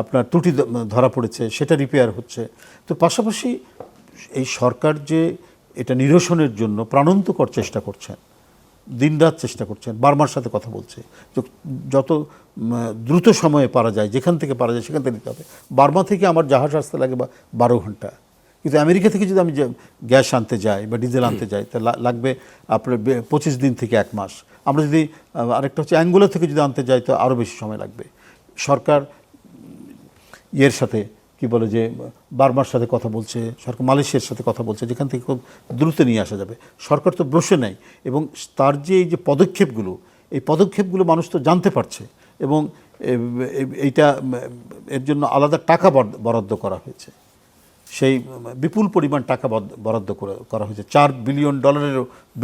আপনার ত্রুটি ধরা পড়েছে, সেটা রিপেয়ার হচ্ছে। তো পাশাপাশি এই সরকার যে এটা নিরসনের জন্য প্রাণান্তকর চেষ্টা করছেন, দিনরাত চেষ্টা করছেন, বার্মার সাথে কথা বলছে, যত দ্রুত সময়ে পারা যায়, যেখান থেকে পারা যায় সেখান থেকে নিতে হবে। বার্মা থেকে আমার জাহাজ আসতে লাগে 12 ঘন্টা, কিন্তু আমেরিকা থেকে যদি আমি গ্যাস আনতে যাই বা ডিজেল আনতে যাই তা লাগবে আপনার 25 দিন থেকে 1 মাস। আমরা যদি আরেকটা হচ্ছে অ্যাঙ্গোলা থেকে যদি আনতে যাই তো আরও বেশি সময় লাগবে। সরকার ইয়ের সাথে কি বলে যে বার্মার সাথে কথা বলছে, সরকার মালয়েশিয়ার সাথে কথা বলছে, যেখান থেকে খুব দ্রুত নিয়ে আসা যাবে। সরকার তো বসে নেয়, এবং তার যে এই যে পদক্ষেপগুলো, এই পদক্ষেপগুলো মানুষ তো জানতে পারছে, এবং এইটা এর জন্য আলাদা টাকা বরাদ্দ করা হয়েছে। সেই বিপুল পরিমাণ টাকা বরাদ্দ করা হয়েছে, $4 বিলিয়ন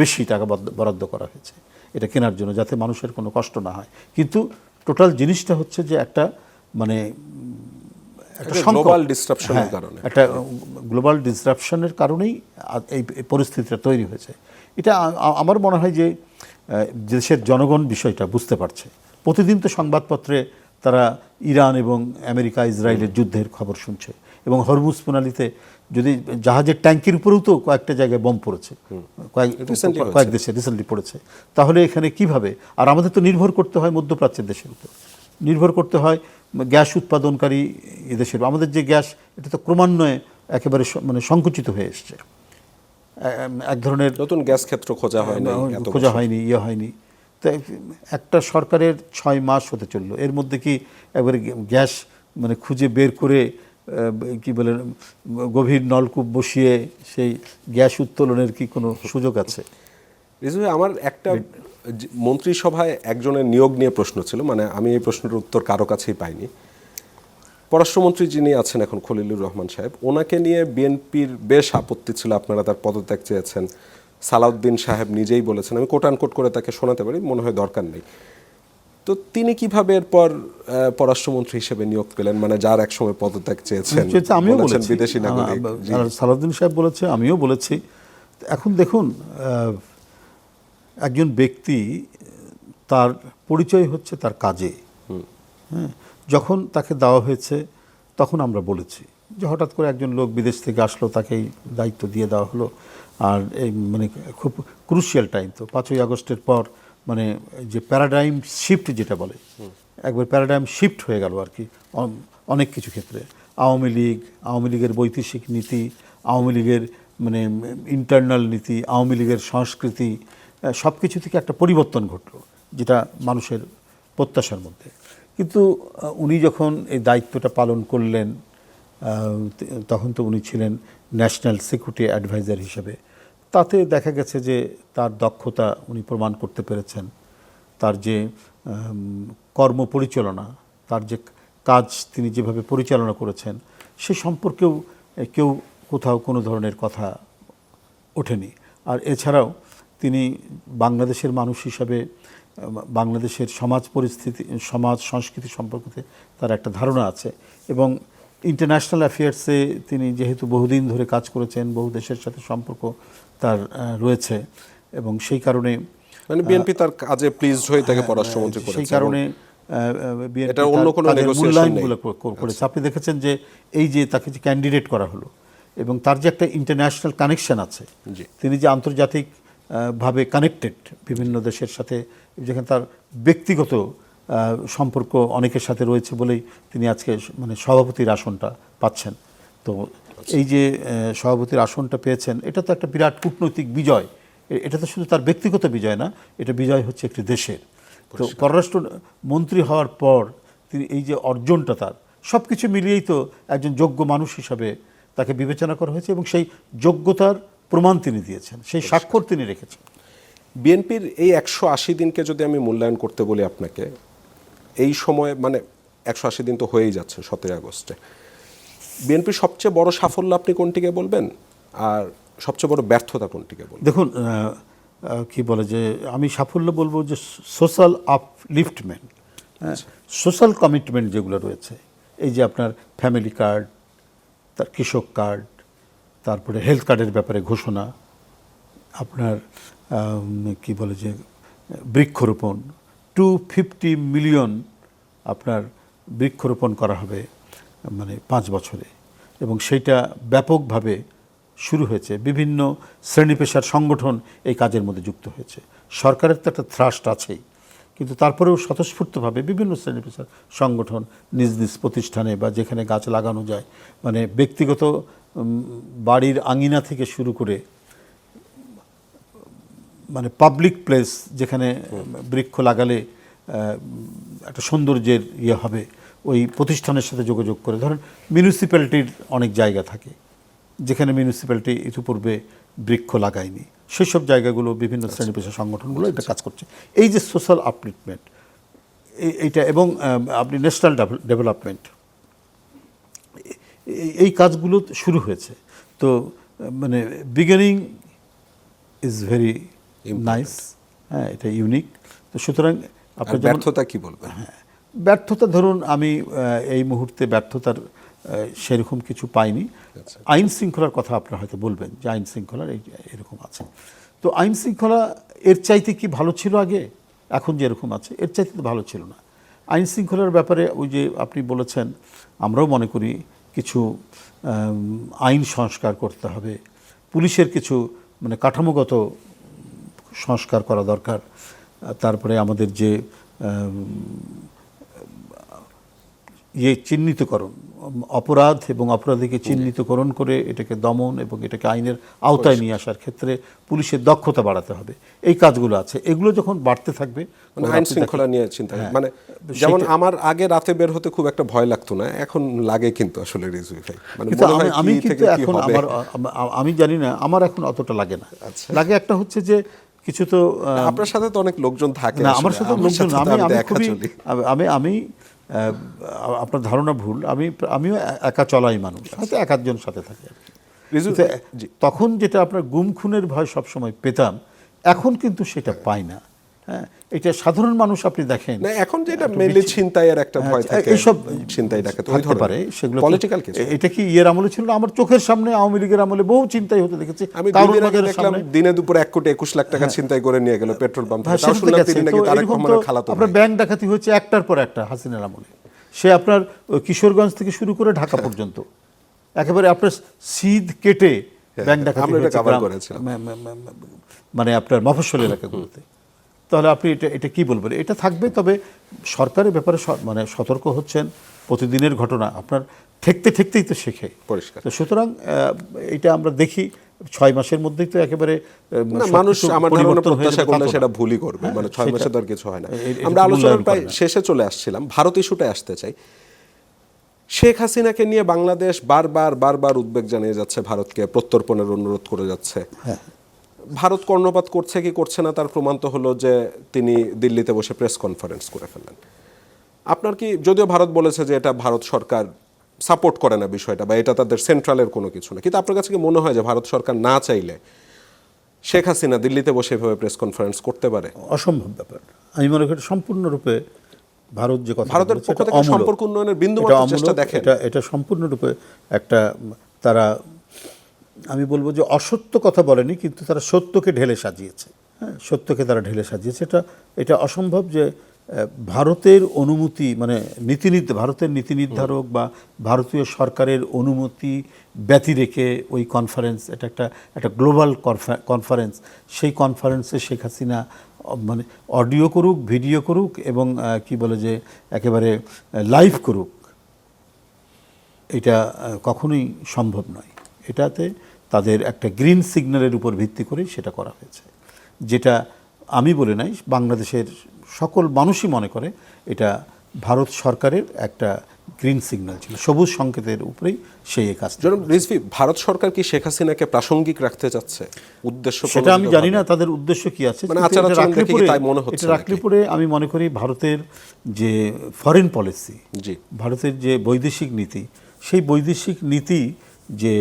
বেশি টাকা বরাদ্দ করা হয়েছে এটা কেনার জন্য, যাতে মানুষের কোনো কষ্ট না হয়। কিন্তু টোটাল জিনিসটা হচ্ছে যে একটা মানে গ্লোবাল ডিসরাপশনের কারণে, একটা গ্লোবাল ডিসরাপশনের কারণেই এই পরিস্থিতিটা তৈরি হয়েছে। এটা আমার মনে হয় যে দেশের জনগণ বিষয়টা বুঝতে পারছে। প্রতিদিন তো সংবাদপত্রে তারা ইরান এবং আমেরিকা ইসরায়েলের যুদ্ধের খবর শুনছে, এবং হরমুজ প্রণালীতে যদি জাহাজের ট্যাঙ্কির উপরেও তো কয়েকটা জায়গায় বোম পড়েছে, কয়েক দেশে রিসেন্টলি পড়েছে। তাহলে এখানে কিভাবে? আর আমাদের তো নির্ভর করতে হয় মধ্যপ্রাচ্যের দেশের উপর, নির্ভর করতে হয় গ্যাস উৎপাদনকারী এদেশের। আমাদের যে গ্যাস, এটা তো ক্রমান্বয়ে একেবারে মানে সংকুচিত হয়ে এসছে। এক ধরনের নতুন গ্যাস ক্ষেত্র খোঁজা হয়নি, ইয়ে হয়নি। তো একটা সরকারের 6 মাস হতে চললো, এর মধ্যে কি একবারে গ্যাস মানে খুঁজে বের করে কি বলে গভীর নলকূপ বসিয়ে সেই গ্যাস উত্তোলনের কি কোনো সুযোগ আছে? রিজভী, আমার একটা মন্ত্রিসভায় একজনের নিয়োগ নিয়ে প্রশ্ন ছিল, মানে আমি এই প্রশ্নের উত্তর কারো কাছেই পাইনি। পররাষ্ট্রমন্ত্রী যিনি আছেন এখন, খলিলুর রহমান সাহেব, ওনাকে নিয়ে বিএনপির বেশ আপত্তি ছিল, আপনারা তার পদত্যাগ চেয়েছেন। সালাউদ্দিন সাহেব নিজেই বলেছেন, আমি কোট আনকোট করে তাকে শোনাতে পারি, মনে হয় দরকার নেই। তো তিনি কিভাবে এরপর পররাষ্ট্রমন্ত্রী হিসেবে নিয়োগ পেলেন, মানে যার একসময় পদত্যাগ চেয়েছেন? আমিও বলেছি, বিদেশি নাগরিক সালাউদ্দিন সাহেব বলেছে, আমিও বলেছি। এখন দেখুন, একজন ব্যক্তি তার পরিচয় হচ্ছে তার কাজে। হ্যাঁ, যখন তাকে দেওয়া হয়েছে তখন আমরা বলেছি যে হঠাৎ করে একজন লোক বিদেশ থেকে আসলো, তাকেই দায়িত্ব দিয়ে দেওয়া হলো। আর এই মানে খুব ক্রুশিয়াল টাইম, তো 5ই আগস্টের পর মানে যে প্যারাডাইম শিফট যেটা বলে, একবার প্যারাডাইম শিফট হয়ে গেল আর কি অনেক কিছু ক্ষেত্রে। আওয়ামী লীগের বৈদেশিক নীতি, আওয়ামী লীগের মানে ইন্টারনাল নীতি, আওয়ামী লীগের সংস্কৃতি, সব কিছু থেকে একটা পরিবর্তন ঘটলো, যেটা মানুষের প্রত্যাশার মধ্যে। কিন্তু উনি যখন এই দায়িত্বটা পালন করলেন, তখন তো উনি ছিলেন ন্যাশনাল সিকিউরিটি অ্যাডভাইজার হিসেবে। তাতে দেখা গেছে যে তার দক্ষতা উনি প্রমাণ করতে পেরেছেন, তার যে কর্ম পরিচালনা, তার যে কাজ তিনি যেভাবে পরিচালনা করেছেন সে সম্পর্কেও কেউ কোথাও কোনো ধরনের কথা ওঠেনি। আর এছাড়াও তিনি বাংলাদেশের মানুষ হিসাবে বাংলাদেশের সমাজ পরিস্থিতি, সমাজ সংস্কৃতি সম্পর্কে তার একটা ধারণা আছে, এবং ইন্টারন্যাশনাল অ্যাফেয়ার্সে তিনি যেহেতু বহুদিন ধরে কাজ করেছেন, বহু দেশের সাথে সম্পর্ক তার রয়েছে, এবং সেই কারণে মানে বিএনপি তার কাজে প্লিজড হয়ে তাকে পররাষ্ট্রমন্ত্রী করেছে। সেই কারণে এটা অন্য কোনো মূল্যায়নগুলো করেছে। আপনি দেখেছেন যে এই যে তাকে যে ক্যান্ডিডেট করা হলো, এবং তার যে একটা ইন্টারন্যাশনাল কানেকশন আছে, তিনি যে আন্তর্জাতিক ভাবে কানেক্টেড বিভিন্ন দেশের সাথে, যেখানে তার ব্যক্তিগত সম্পর্ক অনেকের সাথে রয়েছে বলেই তিনি আজকে মানে সভাপতির আসনটা পাচ্ছেন। তো এই যে সভাপতির আসনটা পেয়েছেন, এটা তো একটা বিরাট কূটনৈতিক বিজয়। এটা তো শুধু তার ব্যক্তিগত বিজয় না, এটা বিজয় হচ্ছে একটি দেশের। তো পররাষ্ট্র মন্ত্রী হওয়ার পর তিনি এই যে অর্জনটা, তার সব কিছু মিলিয়েই তো একজন যোগ্য মানুষ হিসাবে তাকে বিবেচনা করা হয়েছে, এবং সেই যোগ্যতার প্রমাণ তিনি দিয়েছেন, সেই স্বাক্ষর তিনি রেখেছেন। বিএনপির এই 180 দিনকে যদি আমি মূল্যায়ন করতে বলি আপনাকে, এই সময়ে মানে 180 দিন তো হয়েই যাচ্ছে 17 আগস্টে, বিএনপির সবচেয়ে বড় সাফল্য আপনি কোনটিকে বলবেন, আর সবচেয়ে বড় ব্যর্থতা কোনটিকে বলবেন? দেখুন, কি বলে যে আমি সাফল্য বলবো যে সোশ্যাল আপলিফটমেন্ট, সোশ্যাল কমিটমেন্ট যেগুলো রয়েছে, এই যে আপনার ফ্যামিলি কার্ড, তার কৃষক কার্ড, তারপরে হেলথ কার্ডের ব্যাপারে ঘোষণা, আপনার কি বলে যে বৃক্ষরোপণ, 250 মিলিয়ন আপনার বৃক্ষরোপণ করা হবে মানে 5 বছরে, এবং সেইটা ব্যাপকভাবে শুরু হয়েছে। বিভিন্ন শ্রেণী পেশার সংগঠন এই কাজের মধ্যে যুক্ত হয়েছে। সরকারের তো একটা থ্রাস্ট আছেই, কিন্তু তারপরেও স্বতঃস্ফূর্তভাবে বিভিন্ন শ্রেণী পেশার সংগঠন নিজ নিজ প্রতিষ্ঠানে বা যেখানে গাছ লাগানো যায়, মানে ব্যক্তিগত বাড়ির আঙিনা থেকে শুরু করে মানে পাবলিক প্লেস যেখানে বৃক্ষ লাগালে একটা সৌন্দর্যের ইয়ে হবে, ওই প্রতিষ্ঠানের সাথে যোগাযোগ করে, ধরেন মিউনিসিপ্যালিটির অনেক জায়গা থাকে যেখানে মিউনিসিপ্যালিটি ইতিপূর্বে বৃক্ষ লাগায়নি, সেসব জায়গাগুলো বিভিন্ন শ্রেণী পেশা সংগঠনগুলো এটা কাজ করছে। এই যে সোশ্যাল আপলিফটমেন্ট এইটা, এবং আপনি ন্যাশনাল ডেভেলপমেন্ট, এই কাজগুলো শুরু হয়েছে। তো মানে বিগিনিং ইজ ভেরি নাইস, হ্যাঁ, এটা ইউনিক। তো সুতরাং আপনার ব্যর্থতা কি বলবেন? হ্যাঁ, ব্যর্থতা ধরুন আমি এই মুহূর্তে ব্যর্থতার সেরকম কিছু পাইনি। আইন শৃঙ্খলার কথা আপনারা হয়তো বলবেন যে আইন শৃঙ্খলার এরকম আছে, তো আইন শৃঙ্খলা এর চাইতে কি ভালো ছিল আগে? এখন যে এরকম আছে এর চাইতে তো ভালো ছিল না। আইন শৃঙ্খলার ব্যাপারে ওই যে আপনি বলেছেন, আমরাও মনে করি কিছু আইন সংস্কার করতে হবে, পুলিশের কিছু মানে কাঠামোগত সংস্কার করা দরকার। তারপরে আমাদের যে চিহ্নিতকরণ, অপরাধ এবং অপরাধীকে চিহ্নিতকরণ করে এটাকে দমন এবং এটাকে আইনের আওতায় নিয়ে আসার ক্ষেত্রে পুলিশের দক্ষতা বাড়াতে হবে। এই কাজগুলো আছে, এগুলো যখন বাড়তে থাকবে মানে আইন শৃঙ্খলা নিয়ে চিন্তা, মানে যেমন আমার আগে রাতে বের হতে খুব একটা ভয় লাগতো না, এখন লাগে কিন্তু আসলে রিজভী ভাই, মানে আমি কিন্তু এখন আমি জানি না, আমার এখন অতটা লাগে না। লাগে একটা হচ্ছে যে কিছু তো আপনার সাথে তো অনেক লোকজন থাকে না, আমার সাথে লোকজন, আমি আপনার ধারণা ভুল, আমিও একা চলাই মানুষ, হয়তো এক আধজন সাথে থাকে। তখন যেটা আপনার গুম খুনের ভয় সবসময় পেতাম, এখন কিন্তু সেটা পাই না। হ্যাঁ, এটা সাধারণ মানুষ আপনি দেখেন না, এখন যেটা মেইনলি ছিনতাইয়ের একটা ভয় থাকে, এইসব ছিনতাই ডাকাতি হতে পারে, সেগুলো পলিটিক্যাল কিছু। এটা কি ইয়ের আমলে ছিল না? আমার চোখের সামনে আওয়ামী লীগের আমলে বহু ছিনতাই হতে দেখেছি। আমি দেখলাম দিনে দুপুরে 1,21,00,000 টাকা ছিনতাই করে নিয়ে গেল পেট্রোল পাম্প থেকে। তাও শুনলাম তিনি নাকি তারেক রহমানের খালাতো ভাই। আপনার ব্যাংক ডাকাতি হয়েছে একটার পর একটা হাসিনার আমলে, সে আপনার কিশোরগঞ্জ থেকে শুরু করে ঢাকা পর্যন্ত একেবারে আপনার সিধ কেটে ব্যাংক ডাকাতি হয়েছে, মানে আপনার মফস্বল এলাকাগুলোতে। তাহলে আপনি এটা কি বলবেন? এটা থাকবে, তবে সরকারের ব্যাপারে মানে সতর্ক হচ্ছেন। প্রতিদিনের ঘটনা আপনার ঠেকতেই তো শেখে। পরিষ্কার। তো সুতরাং এটা আমরা দেখি 6 মাসের মধ্যেই তো একেবারে না, মানুষ আমার ধারণা প্রত্যাশা করলে সেটা ভুলই করবে, মানে 6 মাসে তো আর কিছু হয় না। আমরা আলোচনার প্রায় শেষে চলে আসছিলাম, ভারত ইস্যুটায় আসতে চাই। শেখ হাসিনাকে নিয়ে বাংলাদেশ বারবার উদ্বেগ জানিয়ে যাচ্ছে, ভারতকে প্রত্যর্পণের অনুরোধ করে যাচ্ছে। ভারত কর্ণপাত করছে কি করছে না তার প্রমাণ তো হলো যে তিনি দিল্লিতে বসে প্রেস কনফারেন্স করে ফেললেন। আপনার কি, যদিও ভারত বলেছে যে এটা ভারত সরকার সাপোর্ট করে না বিষয়টা, বা এটা তাদের সেন্ট্রালের কোনো কিছু না, কিন্তু আপনার কাছে কি মনে হয় যে ভারত সরকার না চাইলে শেখ হাসিনা দিল্লিতে বসে এভাবে প্রেস কনফারেন্স করতে পারে? অসম্ভব ব্যাপার। আমি মনে করি সম্পূর্ণরূপে ভারত যে কথা, ভারতের পক্ষ থেকে সম্পর্ক উন্নয়নের বিন্দুমাত্র চেষ্টা দেখেন? এটা সম্পূর্ণরূপে একটা, তারা, আমি বলবো যে অসত্য কথা বলেনি, কিন্তু তারা সত্যকে ঢেলে সাজিয়েছে। হ্যাঁ, সত্যকে তারা ঢেলে সাজিয়েছে। এটা অসম্ভব যে ভারতের অনুমতি, মানে ভারতের নীতি নির্ধারক বা ভারতীয় সরকারের অনুমতি ব্যতি রেখে ওই কনফারেন্স, এটা একটা গ্লোবাল কনফারেন্স, সেই কনফারেন্সে শেখ হাসিনা মানে অডিও করুক, ভিডিও করুক এবং কি বলে যে একেবারে লাইভ করুক, এটা কখনোই সম্ভব নয়। এটাতে তাদের একটা গ্রিন সিগন্যালের উপর ভিত্তি করেই সেটা করা হয়েছে, যেটা আমি বলে নাই, বাংলাদেশের সকল মানুষই মনে করে এটা ভারত সরকারের একটা গ্রিন সিগন্যাল ছিল, সবুজ সংকেতের উপরেই সেই কাজ। জনাব রিজভী, ভারত সরকার কি শেখ হাসিনাকে প্রাসঙ্গিক রাখতে চাচ্ছে? উদ্দেশ্য সেটা আমি জানি না তাদের উদ্দেশ্য কি আছে, মানে আচার আচরণ দেখে কি তাই মনে হচ্ছে? এটা রাখলে পরে আমি মনে করি ভারতের যে ফরেন পলিসি, জি, ভারতের যে বৈদেশিক নীতি, সেই বৈদেশিক নীতি যে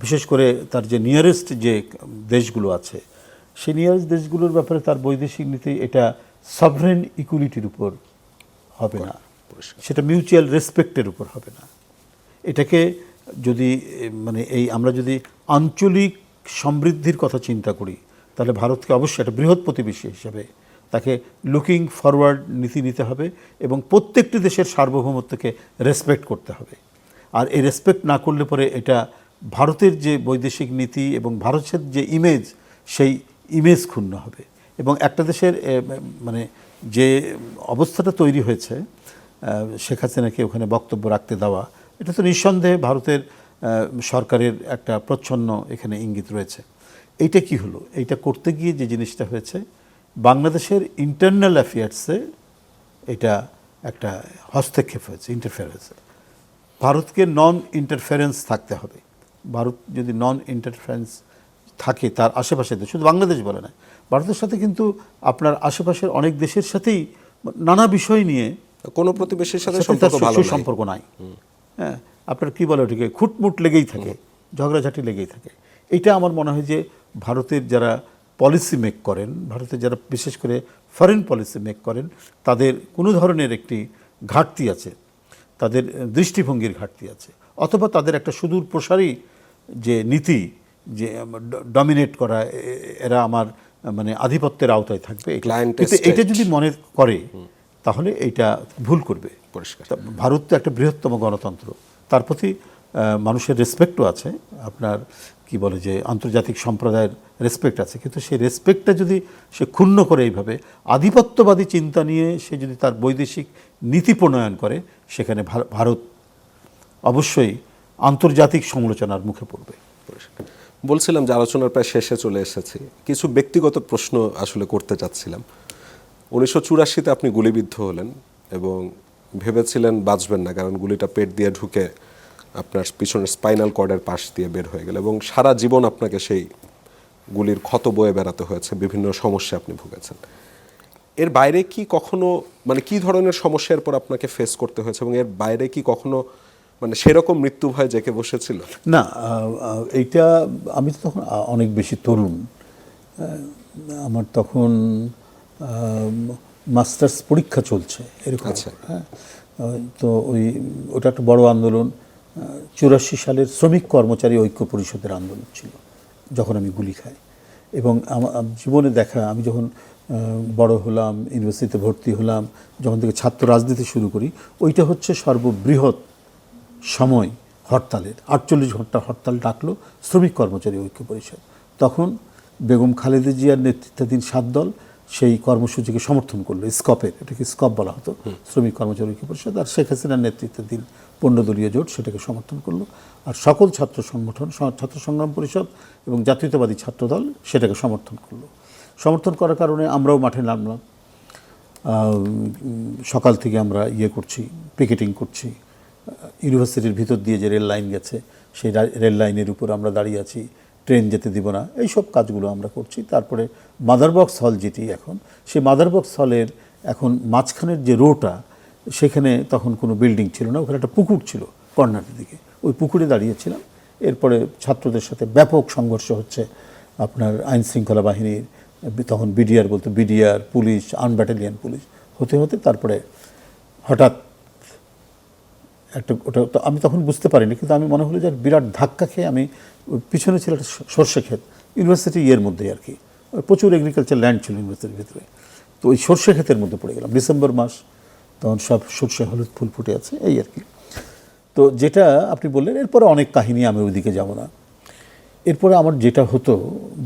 বিশেষ করে তার যে নিয়ারেস্ট যে দেশগুলো আছে, সেই নিয়ারেস্ট দেশগুলোর ব্যাপারে তার বৈদেশিক নীতি এটা সভরেন ইকুইলিটির উপর হবে না, সেটা মিউচুয়াল রেসপেক্টের উপর হবে না। এটাকে যদি মানে আমরা যদি আঞ্চলিক সমৃদ্ধির কথা চিন্তা করি, তাহলে ভারতকে অবশ্যই একটা বৃহৎ প্রতিবেশী হিসেবে তাকে লুকিং ফরওয়ার্ড নীতি নিতে হবে এবং প্রত্যেকটি দেশের সার্বভৌমত্বকে রেসপেক্ট করতে হবে। আর এই রেসপেক্ট না করলে পরে এটা ভারতের যে বৈদেশিক নীতি এবং ভারতের যে ইমেজ, সেই ইমেজ ক্ষুণ্ণ হবে। এবং একটা দেশের মানে যে অবস্থাটা তৈরি হয়েছে শেখ হাসিনাকে ওখানে বক্তব্য রাখতে দেওয়া, এটা তো নিঃসন্দেহে ভারতের সরকারের একটা প্রচ্ছন্ন এখানে ইঙ্গিত রয়েছে। এইটা কি হলো? এইটা করতে গিয়ে যে জিনিসটা হয়েছে, বাংলাদেশের ইন্টারনাল অ্যাফেয়ার্সে এটা একটা হস্তক্ষেপ হয়েছে, ইন্টারফেয়ার হয়েছে। ভারতকে নন ইন্টারফারেন্স থাকতে হবে। ভারত যদি নন ইন্টারফারেন্স থাকে তার আশেপাশে, শুধু বাংলাদেশ বলে না, ভারতের সাথে কিন্তু আপনার আশেপাশের অনেক দেশের সাথেই নানা বিষয় নিয়ে কোনো প্রতিবেশীর সাথে সম্পর্ক নাই। হ্যাঁ, আপনার কি বলে ওটাকে, খুঁটমুট লেগেই থাকে, ঝগড়াঝাটি লেগেই থাকে। এটা আমার মনে হয় যে ভারতের যারা পলিসি মেক করেন, ভারতের যারা বিশেষ করে ফরেন পলিসি মেক করেন, তাদের কোনো ধরনের একটি ঘাটতি আছে, তাদের দৃষ্টিভঙ্গির ঘাটতি আছে, অথবা তাদের একটা সুদূর প্রসারী যে নীতি, যে ডমিনেট করা, এরা আমার মানে আধিপত্যের আওতায় থাকবে, কিন্তু এটা যদি মনে করে তাহলে এইটা ভুল করবে। ভারত তো একটা বৃহত্তম গণতন্ত্র, তার প্রতি মানুষের রেসপেক্টও আছে, আপনার কি বলে যে আন্তর্জাতিক সম্প্রদায়ের রেসপেক্ট আছে, কিন্তু সেই রেসপেক্টটা যদি সে ক্ষুণ্ণ করে এইভাবে আধিপত্যবাদী চিন্তা নিয়ে সে যদি তার বৈদেশিক নীতি প্রণয়ন করে, সেখানে ভারত অবশ্যই আন্তর্জাতিক সমালোচনার মুখে পড়বে। বলছিলাম যে আলোচনার প্রায় শেষে চলে এসেছি, কিছু ব্যক্তিগত প্রশ্ন আসলে করতে চাচ্ছিলাম। 1984-তে আপনি গুলিবিদ্ধ হলেন এবং ভেবেছিলেন বাঁচবেন না, কারণ গুলিটা পেট দিয়ে ঢুকে আপনার পিছনের স্পাইনাল কর্ডের পাশ দিয়ে বের হয়ে গেল এবং সারা জীবন আপনাকে সেই গুলির ক্ষত বয়ে বেড়াতে হয়েছে, বিভিন্ন সমস্যা আপনি ভুগেছেন। এর বাইরে কি কখনো মানে কি ধরনের সমস্যার পর আপনাকে ফেস করতে হয়েছে, এবং এর বাইরে কি কখনো মানে সেরকম মৃত্যু ভয় জেঁকে বসেছিল? না, এইটা আমি তো তখন অনেক বেশি তরুণ, আমার তখন মাস্টার্স পরীক্ষা চলছে এরকম। হ্যাঁ, তো ওটা একটা বড় আন্দোলন, 84 সালের শ্রমিক কর্মচারী ঐক্য পরিষদের আন্দোলন ছিল যখন আমি গুলি খাই। এবং আমার জীবনে দেখা, আমি যখন বড় হলাম, ইউনিভার্সিটিতে ভর্তি হলাম, যখন থেকে ছাত্র রাজনীতি শুরু করি, ওইটা হচ্ছে সর্ববৃহৎ সময় হরতালের। 48 ঘন্টা হরতাল ডাকলো শ্রমিক কর্মচারী ঐক্য পরিষদ। তখন বেগম খালেদা জিয়ার নেতৃত্বাধীন 7 দল সেই কর্মসূচিকে সমর্থন করলো, স্কপের, এটাকে স্কপ বলা হতো, শ্রমিক কর্মচারী ঐক্য পরিষদ, আর শেখ হাসিনার নেতৃত্বাধীন 15 দলীয় জোট সেটাকে সমর্থন করলো, আর সকল ছাত্র সংগঠন, ছাত্র সংগ্রাম পরিষদ এবং জাতীয়তাবাদী ছাত্রদল সেটাকে সমর্থন করলো। সমর্থন করার কারণে আমরাও মাঠে নামলাম। সকাল থেকে আমরা করছি, পিকেটিং করছি। ইউনিভার্সিটির ভিতর দিয়ে যে রেল লাইন গেছে সেই রেল লাইনের উপর আমরা দাঁড়িয়ে আছি, ট্রেন যেতে দিব না, এইসব কাজগুলো আমরা করছি। তারপরে মাদারবক্স হল যেটি এখন, সেই মাদারবক্স হলের এখন মাঝখানের যে রোটা, সেখানে তখন কোনো বিল্ডিং ছিল না, ওখানে একটা পুকুর ছিল কর্নারের দিকে, ওই পুকুরে দাঁড়িয়েছিলাম। এরপরে ছাত্রদের সাথে ব্যাপক সংঘর্ষ হচ্ছে, আপনার আইন শৃঙ্খলা বাহিনীর, তখন বিডিআর বলতো, BDR, police, arm battalion police, হতে হতে তারপরে হঠাৎ একটা, ওটা তো আমি তখন বুঝতে পারিনি, কিন্তু আমি মনে হলো যে বিরাট ধাক্কা খেয়ে আমি, পিছনে ছিল একটা সর্ষে ক্ষেত, ইউনিভার্সিটি মধ্যেই আর কি, প্রচুর এগ্রিকালচার ল্যান্ড ছিল ইউনিভার্সিটির ভিতরে, তো ওই সর্ষে ক্ষেতের মধ্যে পড়ে গেলাম। ডিসেম্বর মাস, তখন সব সর্ষে হলুদ ফুল ফুটে আছে, এই আর কি। তো যেটা আপনি বললেন, এরপরে অনেক কাহিনী, আমি ওইদিকে যাব না। এরপরে আমার যেটা হতো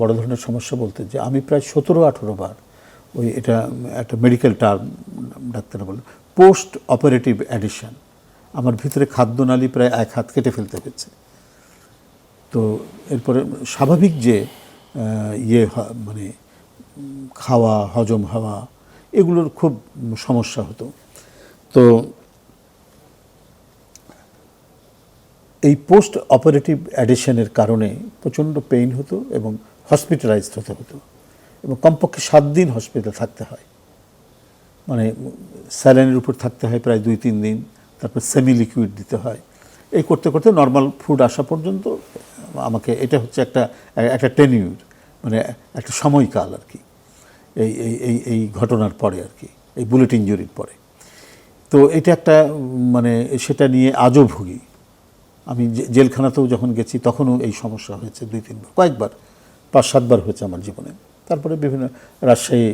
বড় ধরনের সমস্যা বলতে, যে আমি প্রায় 17-18 বার, ওই এটা একটা মেডিকেল টার্ম, ডাক্তাররা বলেন পোস্ট অপারেটিভ অ্যাডিশন, আমার ভিতরে খাদ্যনালী প্রায় 1 হাত কেটে ফেলতে হয়েছে। তো এরপরে স্বাভাবিক যে মানে খাওয়া, হজম হওয়া, এগুলোর খুব সমস্যা হতো। তো এই পোস্ট অপারেটিভ অ্যাডিশনের কারণে প্রচণ্ড পেইন হতো এবং হসপিটালাইজড হতে হতো, এবং কমপক্ষে 7 দিন হসপিটাল থাকতে হয়, মানে স্যালাইনের উপর থাকতে হয় প্রায় 2-3 দিন, তারপর সেমি লিকুইড দিতে হয়। এই করতে করতে নর্মাল ফুড আসা পর্যন্ত আমাকে, এটা হচ্ছে একটা টেনিউর, মানে একটা সময়কাল আর কি, এই এই এই এই ঘটনার পরে আর কি, এই বুলেট ইঞ্জুরির পরে। তো এটা একটা, মানে সেটা নিয়ে আজও ভুগি। আমি জেলখানাতেও যখন গেছি তখনও এই সমস্যা হয়েছে 2-3 বার, কয়েকবার, 5-7 বার হয়েছে আমার জীবনে। তারপরে বিভিন্ন রাজশাহী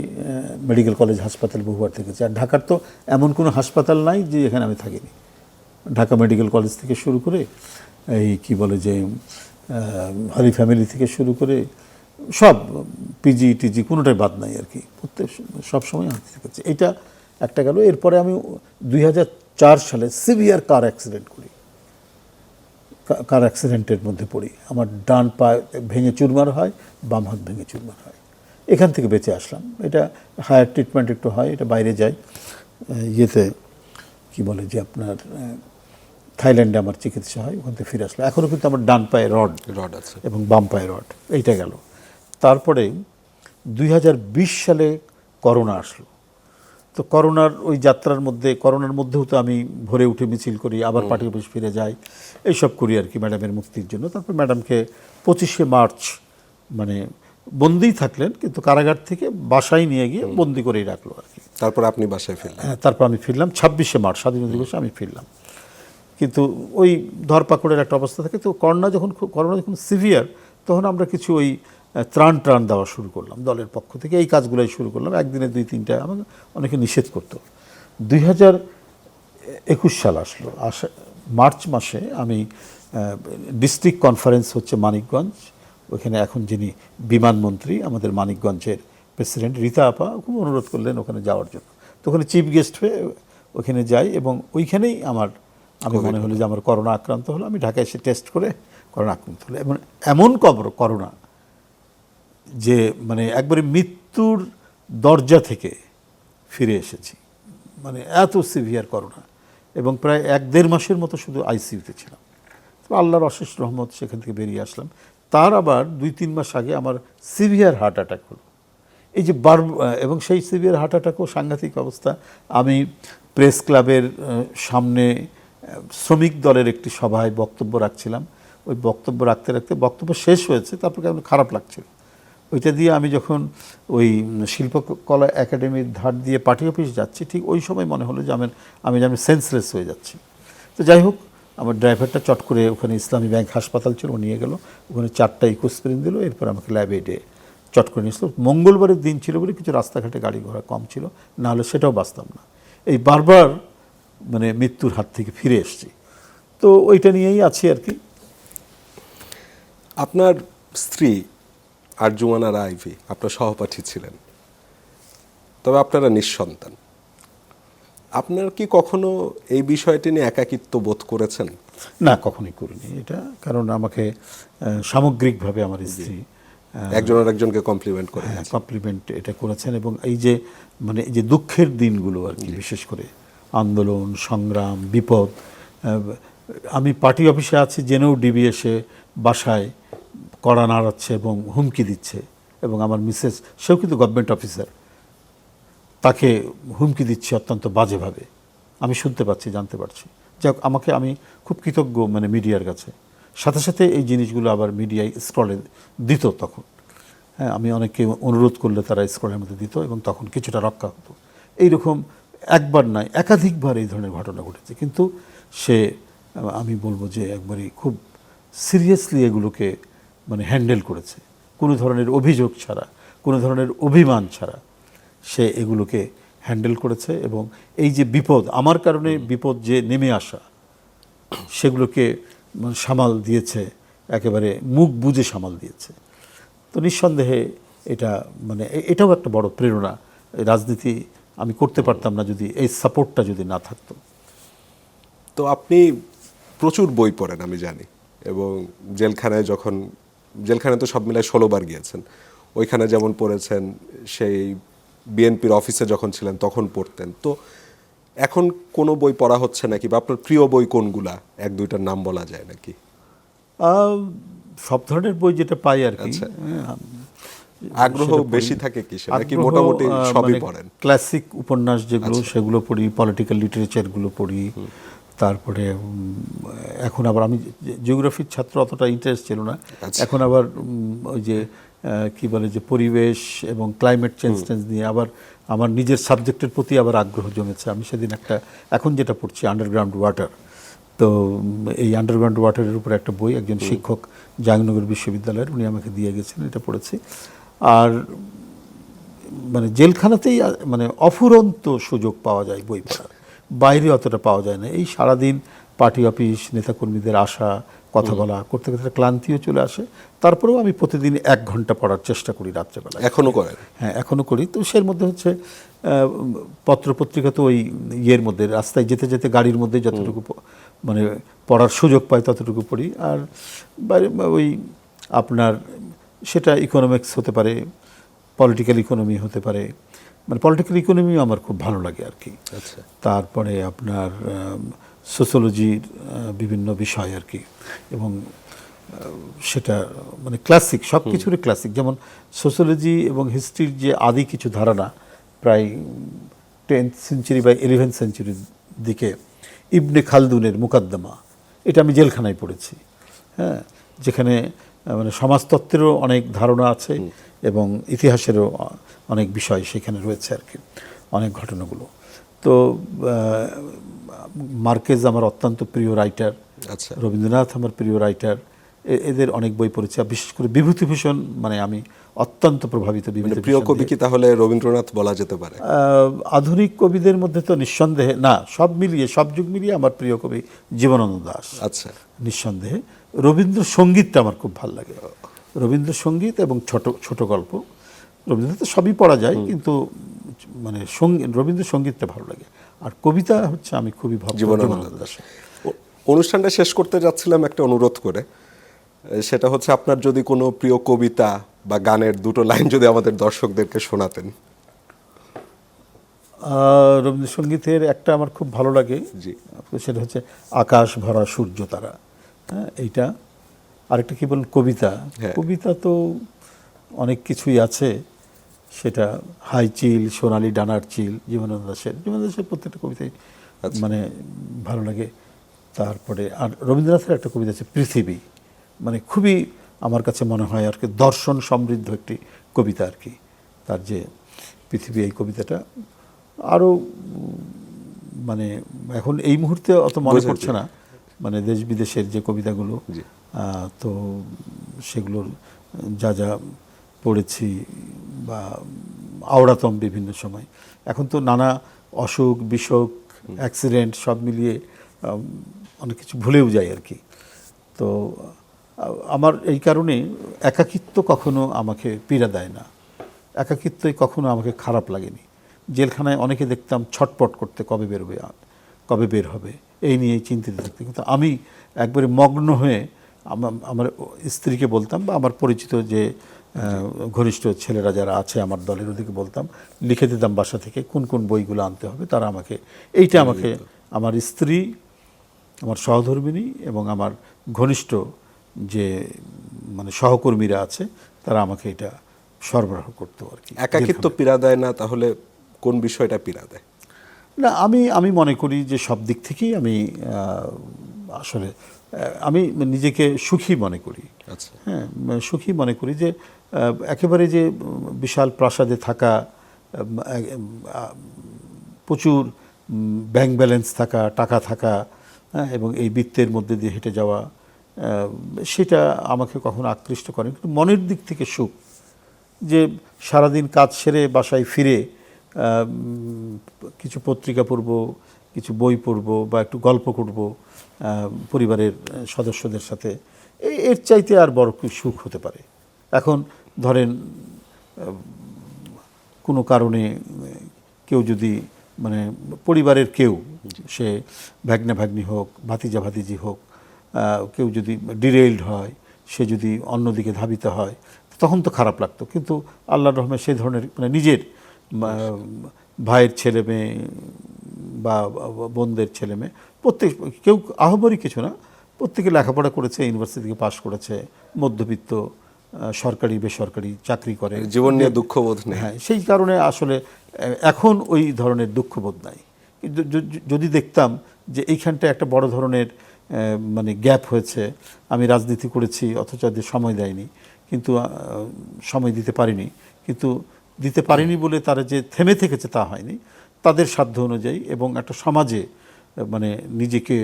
মেডিকেল কলেজ হাসপাতাল বহুবার থেকেছি। আর ঢাকার তো এমন কোনো হাসপাতাল নাই যে এখানে আমি থাকিনি। ঢাকা মেডিকেল কলেজ থেকে শুরু করে, এই কি বলে যে হলি ফ্যামিলি থেকে শুরু করে সব, পিজি টিজি কোনোটাই বাদ নাই আর কি, প্রত্যেক সবসময় আমি থেকেছি। এইটা একটা গেল। এরপরে আমি 2004 সালে সিভিয়ার কার অ্যাক্সিডেন্ট করি, কার অ্যাক্সিডেন্টের মধ্যে পড়ি, আমার ডান পা ভেঙে চুরমার হয়, বাম হাত ভেঙে চুরমার হয়। এখান থেকে বেঁচে আসলাম। এটা হায়ার ট্রিটমেন্ট একটু হয়, এটা বাইরে যায়, কি বলে যে আপনার থাইল্যান্ডে আমার চিকিৎসা হয়, ওখান থেকে ফিরে আসলাম। এখনও কিন্তু আমার ডান পায়ে রড আছে এবং বাম পায়ে রড, এইটা গেল। তারপরে 2020 সালে করোনা আসলো। তো করোনার ওই যাত্রার মধ্যে, করোনার মধ্যেও তো আমি ভোরে উঠে মিছিল করি, আবার পার্টি অফিস ফিরে যাই, এইসব করি আর কি ম্যাডামের মুক্তির জন্য। তারপর ম্যাডামকে 25শে মার্চ মানে বন্দিই থাকলেন, কিন্তু কারাগার থেকে বাসায় নিয়ে গিয়ে বন্দি করেই রাখলো আর কি। তারপর আপনি বাসায় ফিরলেন? হ্যাঁ, তারপর আমি ফিরলাম 26শে মার্চ, স্বাধীনতা দিবসে আমি ফিরলাম। কিন্তু ওই ধরপাকড়ের একটা অবস্থা থাকে। তো করোনা যখন সিভিয়ার, তখন আমরা কিছু ওই ত্রাণ দেওয়া শুরু করলাম দলের পক্ষ থেকে, এই কাজগুলোই শুরু করলাম। একদিনে 2-3টা, আমাকে অনেকে নিষেধ করতো। 2021 সাল আসলো, মার্চ মাসে আমি ডিস্ট্রিক্ট কনফারেন্স হচ্ছে মানিকগঞ্জ, ওখানে এখন যিনি বিমানমন্ত্রী, আমাদের মানিকগঞ্জের প্রেসিডেন্ট রীতা আপা খুব অনুরোধ করলেন ওখানে যাওয়ার জন্য। তো ওখানে চিফ গেস্ট হয়ে ওখানে যাই, এবং ওইখানেই আমি মনে হলো যে আমার করোনা আক্রান্ত হলো। আমি ঢাকায় এসে টেস্ট করে করোনা আক্রান্ত হলো, এবং এমন করোনা যে মানে একবারে মৃত্যুর দরজা থেকে ফিরে এসেছি, মানে এত সিভিয়ার করোনা। এবং প্রায় 1-1.5 মাসের মতো শুধু আইসিইউতে ছিলাম। তো আল্লাহর অশেষ রহমত, সেখান থেকে বেরিয়ে আসলাম। তার আবার 2-3 মাস আগে আমার সিভিয়ার হার্ট অ্যাটাক হলো। এই যে এবং সেই সিভিয়ার হার্ট অ্যাটাকও সাংঘাতিক অবস্থা। আমি প্রেস ক্লাবের সামনে শ্রমিক দলের একটি সভায় বক্তব্য রাখছিলাম। ওই বক্তব্য রাখতে রাখতে বক্তব্য শেষ হয়েছে, তারপর আমার খারাপ লাগছিল। ওইটা দিয়ে আমি যখন ওই শিল্পকলা একাডেমির ধার দিয়ে পার্টি অফিস যাচ্ছি, ঠিক ওই সময় মনে হলো যে আমি সেন্সলেস হয়ে যাচ্ছি। তো যাই হোক, আমার ড্রাইভারটা চট করে ওখানে ইসলামী ব্যাংক হাসপাতাল ছিল, ও নিয়ে গেল, ওখানে 4টা ইকোস্প্রিন দিল, এরপর আমাকে ল্যাবে ডে চট করে নিয়ে আসলো। মঙ্গলবারের দিন ছিল বলে কিছু রাস্তাঘাটে গাড়ি ঘোড়া কম ছিল, নাহলে সেটাও বাঁচতাম না। এই বারবার মানে মৃত্যুর হাত থেকে ফিরে এসেছি। তো ওইটা নিয়েই আছি আর কি। আপনার স্ত্রী আরজুমানা রাইভি আপনার সহপাঠী ছিলেন, তবে আপনারা নিঃসন্তান। আপনার কি কখনো এই বিষয়টি নিয়ে একাকিত্ব বোধ করেছেন? না, কখনোই করিনি এটা, কারণ আমাকে সামগ্রিকভাবে আমার স্ত্রী একজন আর একজনকে কমপ্লিমেন্ট করে। কমপ্লিমেন্ট এটা করেছেন, এবং এই যে মানে এই যে দুঃখের দিনগুলো আর কি, বিশেষ করে আন্দোলন, সংগ্রাম, বিপদ, আমি পার্টি অফিসে আছি জেনেও ডিবি এসে বাসায় কড়া নাড়াচ্ছে এবং হুমকি দিচ্ছে, এবং আমার মিসেস, সেও কিন্তু গভর্নমেন্ট অফিসার, তাকে হুমকি দিচ্ছে অত্যন্ত বাজেভাবে, আমি শুনতে পাচ্ছি, জানতে পারছি। যাক, আমি খুব কৃতজ্ঞ মানে মিডিয়ার কাছে। সাথে সাথে এই জিনিসগুলো আবার মিডিয়ায় স্ক্রলে দিত তখন। হ্যাঁ, আমি অনেককে অনুরোধ করলে তারা স্ক্রলের মধ্যে দিত, এবং তখন কিছুটা রক্ষা হতো। এইরকম একবার নয়, একাধিকবার এই ধরনের ঘটনা ঘটেছে, কিন্তু সে, আমি বলবো যে একবারই খুব সিরিয়াসলি এগুলোকে মানে হ্যান্ডেল করেছে, কোনো ধরনের অভিযোগ ছাড়া, কোনো ধরনের অভিমান ছাড়া সে এগুলোকে হ্যান্ডেল করেছে। এবং এই যে বিপদ, আমার কারণে বিপদ যে নেমে আসা, সেগুলোকে মানে সামাল দিয়েছে, একেবারে মুখ বুজে সামাল দিয়েছে। তো নিঃসন্দেহে এটা মানে এটাও একটা বড় প্রেরণা। রাজনীতি আমি করতে পারতাম না যদি এই সাপোর্টটা যদি না থাকতো। তো আপনি প্রচুর বই পড়েন আমি জানি, এবং জেলখানায় তো সব মিলায় 16 বার গিয়েছেন। ওইখানে যেমন পড়েছেন, সেই বিএনপির অফিসে যখন ছিলেন তখন পড়তেন। তো এখন কোনো বই পড়া হচ্ছে নাকি, বা আপনার প্রিয় বই কোনগুলা, এক দুইটার নাম বলা যায় নাকি? সব ধরনের বই যেটা পাই আর কি। আগ্রহ বেশি থাকে কিসে, নাকি মোটামুটি সবই পড়েন? ক্লাসিক উপন্যাস যেগুলো, সেগুলো পড়ি, পলিটিক্যাল লিটারেচারগুলো পড়ি। তারপরে এখন আবার আমি জিওগ্রাফির ছাত্র, অতটা ইন্টারেস্ট ছিল না। এখন আবার ওই যে কি বলে যে পরিবেশ এবং ক্লাইমেট চেঞ্জ নিয়ে আবার আমার নিজের সাবজেক্টের প্রতি আবার আগ্রহ জমেছে। আমি সেদিন এখন যেটা পড়ছি আন্ডারগ্রাউন্ড ওয়াটার। তো এই আন্ডারগ্রাউন্ড ওয়াটারের উপর একটা বই একজন শিক্ষক জাহাঙ্গীরনগর বিশ্ববিদ্যালয়ের, উনি আমাকে দিয়ে গেছেন, এটা পড়েছি। আর মানে জেলখানাতেই মানে অফুরন্ত সুযোগ পাওয়া যায় বই পড়ার, বাইরে অতটা পাওয়া যায় না। এই সারাদিন পার্টি অফিস, নেতাকর্মীদের আসা, কথা বলা করতে করতে ক্লান্তিও চলে আসে। তারপরেও আমি প্রতিদিন 1 ঘন্টা পড়ার চেষ্টা করি রাত্রেবেলা। এখনো করেন? হ্যাঁ, এখনও করি। তো সের মধ্যে হচ্ছে পত্রপত্রিকা তো ওই ইয়ের মধ্যে, রাস্তায় যেতে যেতে গাড়ির মধ্যে যতটুকু মানে পড়ার সুযোগ পাই ততটুকু পড়ি। আর বাইরে ওই আপনার সেটা ইকোনমিক্স হতে পারে, পলিটিক্যাল ইকোনমি হতে পারে, মানে পলিটিক্যাল ইকোনমিও আমার খুব ভালো লাগে আর কি। আচ্ছা। তারপরে আপনার সোশ্যোলজির বিভিন্ন বিষয় আর কি, এবং সেটা মানে ক্লাসিক, সব কিছুরই ক্লাসিক। যেমন সোশ্যোলজি এবং হিস্ট্রির যে আদি কিছু ধারণা, প্রায় 10th সেঞ্চুরি বা 11th সেঞ্চুরির দিকে ইবনে খালদুনের মুকাদ্দমা, এটা আমি জেলখানায় পড়েছি। হ্যাঁ, যেখানে মানে সমাজতত্ত্বেরও অনেক ধারণা আছে, এবং ইতিহাসেরও অনেক বিষয় সেখানে রয়েছে আর কি, অনেক ঘটনাগুলো। তো মার্কেজ আমার অত্যন্ত প্রিয় রাইটার। আচ্ছা। রবীন্দ্রনাথ আমার প্রিয় রাইটার। এদের অনেক বই পড়েছি, আর বিশেষ করে বিভূতিভূষণ, মানে আমি অত্যন্ত প্রভাবিত বিভূতিভূষণ। প্রিয় কবি কি তাহলে রবীন্দ্রনাথ বলা যেতে পারে? আধুনিক কবিদের মধ্যে তো নিঃসন্দেহে না, সব মিলিয়ে, সব যুগ মিলিয়ে আমার প্রিয় কবি জীবনানন্দ দাশ। আচ্ছা। নিঃসন্দেহে। রবীন্দ্রসঙ্গীতটা আমার খুব ভালো লাগে, রবীন্দ্রসঙ্গীত এবং ছোট ছোট গল্প। রবীন্দ্রনাথ তো সবই পড়া যায়, কিন্তু মানে রবীন্দ্রসঙ্গীতটা ভালো লাগে। আর কবিতা হচ্ছে আমি খুবই ভক্ত জীবনানন্দ দাশ। অনুষ্ঠানটা শেষ করতে যাচ্ছিলাম একটা অনুরোধ করে, সেটা হচ্ছে আপনার যদি কোনো প্রিয় কবিতা বা গানের 2টো লাইন যদি আমাদের দর্শকদেরকে শোনাতেন। রবীন্দ্রসঙ্গীতের একটা আমার খুব ভালো লাগে, সেটা হচ্ছে আকাশ ভরা সূর্য তারা। হ্যাঁ, এইটা। আরেকটা কি বলেন, কবিতা। কবিতা তো অনেক কিছুই আছে, সেটা হাই চিল, সোনালি ডানার চিল, জীবনানন্দ দাশের প্রত্যেকটা কবিতাই মানে ভালো লাগে। তারপরে আর রবীন্দ্রনাথের একটা কবিতা আছে পৃথিবী, মানে খুবই আমার কাছে মনে হয় আর কি দর্শন সমৃদ্ধ একটি কবিতা আর কি, তার যে পৃথিবী, এই কবিতাটা। আরও মানে এখন এই মুহূর্তে অত মনে পড়ছে না, মানে দেশ বিদেশের যে কবিতাগুলো, তো সেগুলোর যা যা পড়েছি বা আওড়াতম বিভিন্ন সময়। এখন তো নানা অসুখ বিসুখ, অ্যাক্সিডেন্ট সব মিলিয়ে অনেক কিছু ভুলেও যায় আর কি। তো আমার এই কারণে একাকিত্ব কখনো আমাকে পীড়া দেয় না, একাকিত্বই কখনো আমাকে খারাপ লাগেনি। জেলখানায় অনেকে দেখতাম ছটপট করতে কবে বেরোবে কবে বের হবে এই নিয়েই চিন্তিত থাকতে, কিন্তু আমি একবারে মগ্ন হয়ে আমার স্ত্রীকে বলতাম বা আমার পরিচিত যে ঘনিষ্ঠ ছেলেরা যারা আছে আমার দলের ওদিকে বলতাম, লিখে দিতাম বাসা থেকে কোন কোন বইগুলো আনতে হবে, তারা আমাকে আমাকে আমার স্ত্রী, আমার সহধর্মিণী এবং আমার ঘনিষ্ঠ যে মানে সহকর্মীরা আছে তারা আমাকে এটা সরবরাহ করতো আর কি। একাকিত্ব পীড়া দেয় না, তাহলে কোন বিষয়টা পীড়া দেয়? না, আমি মনে করি যে সব দিক থেকেই আমি আসলে আমি নিজেকে সুখী মনে করি। আচ্ছা। হ্যাঁ, সুখী মনে করি যে একেবারে যে বিশাল প্রাসাদে থাকা, প্রচুর ব্যাংক ব্যালেন্স থাকা, টাকা থাকা, হ্যাঁ, এবং এই বৃত্তের মধ্যে দিয়ে হেঁটে যাওয়া, সেটা আমাকে কখনো আকৃষ্ট করে। কিন্তু মনের দিক থেকে সুখ, যে সারাদিন কাজ সেরে বাসায় ফিরে কিছু পত্রিকা পড়ব, কিছু বই পড়ব বা একটু গল্প করব পরিবারের সদস্যদের সাথে, এর চাইতে আর বড় কি সুখ হতে পারে? এখন ধরেন কোনো কারণে কেউ যদি মানে পরিবারের কেউ, সে ভাগ্না ভাগ্নি হোক, ভাতিজা ভাতিজি হোক, কেউ যদি ডিরেইলড হয়, সে যদি অন্যদিকে ধাবিত হয়, তখন তো খারাপ লাগতো। কিন্তু আল্লাহর রহমতে সেই ধরনের মানে নিজের ভাইয়ের ছেলে মেয়ে বা বোনদের ছেলে মেয়ে প্রত্যেক, কেউ আহ্বরই কিছু না, প্রত্যেকে লেখাপড়া করেছে, ইউনিভার্সিটি থেকে পাশ করেছে, মধ্যবিত্ত, সরকারি বেসরকারি চাকরি করে, জীবন নিয়ে দুঃখবোধ নেই। হ্যাঁ, সেই কারণে আসলে এখন ওই ধরনের দুঃখবোধ নাই। যদি দেখতাম যে এইখানটা একটা বড় ধরনের মানে গ্যাপ হয়েছে, আমি রাজনীতি করেছি অথচ ওদের সময় দেয়নি, কিন্তু সময় দিতে পারিনি, কিন্তু দিতে পারিনি বলে তারা যে থেমে থেকেছে তা হয়নি, তাদের সাধ্য অনুযায়ী এবং একটা সমাজে মানে নিজেকে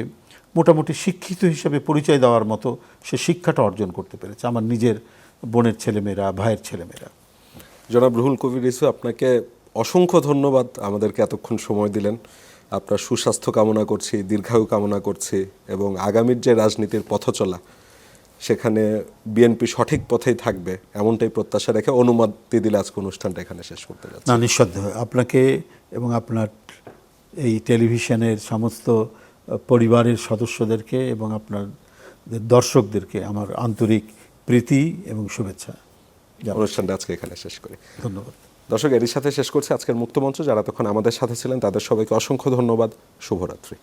মোটামুটি শিক্ষিত হিসেবে পরিচয় দেওয়ার মতো সে শিক্ষাটা অর্জন করতে পেরেছে আমার নিজের বোনের ছেলেমেয়েরা, ভাইয়ের ছেলেমেয়েরা। জনাব রুহুল কবির রিজভী, আপনাকে অসংখ্য ধন্যবাদ, আমাদেরকে এতক্ষণ সময় দিলেন। আপনার সুস্বাস্থ্য কামনা করছি, দীর্ঘায়ু কামনা করছি, এবং আগামীর যে রাজনীতির পথচলা সেখানে বিএনপি সঠিক পথেই থাকবে এমনটাই প্রত্যাশা রেখে অনুমতি দিলে আজকে অনুষ্ঠানটা এখানে শেষ করতে যাচ্ছি। না, নিঃসন্দেহ আপনাকে এবং আপনার এই টেলিভিশনের সমস্ত পরিবারের সদস্যদেরকে এবং আপনাদের দর্শকদেরকে আমার আন্তরিক প্রীতি এবং শুভেচ্ছা। অনুষ্ঠানটা আজকে এখানে শেষ করি। ধন্যবাদ। দর্শক, এরই সাথে শেষ করছি আজকের মুক্তমঞ্চ। যারা তখন আমাদের সাথে ছিলেন তাদের সবাইকে অসংখ্য ধন্যবাদ। শুভরাত্রি।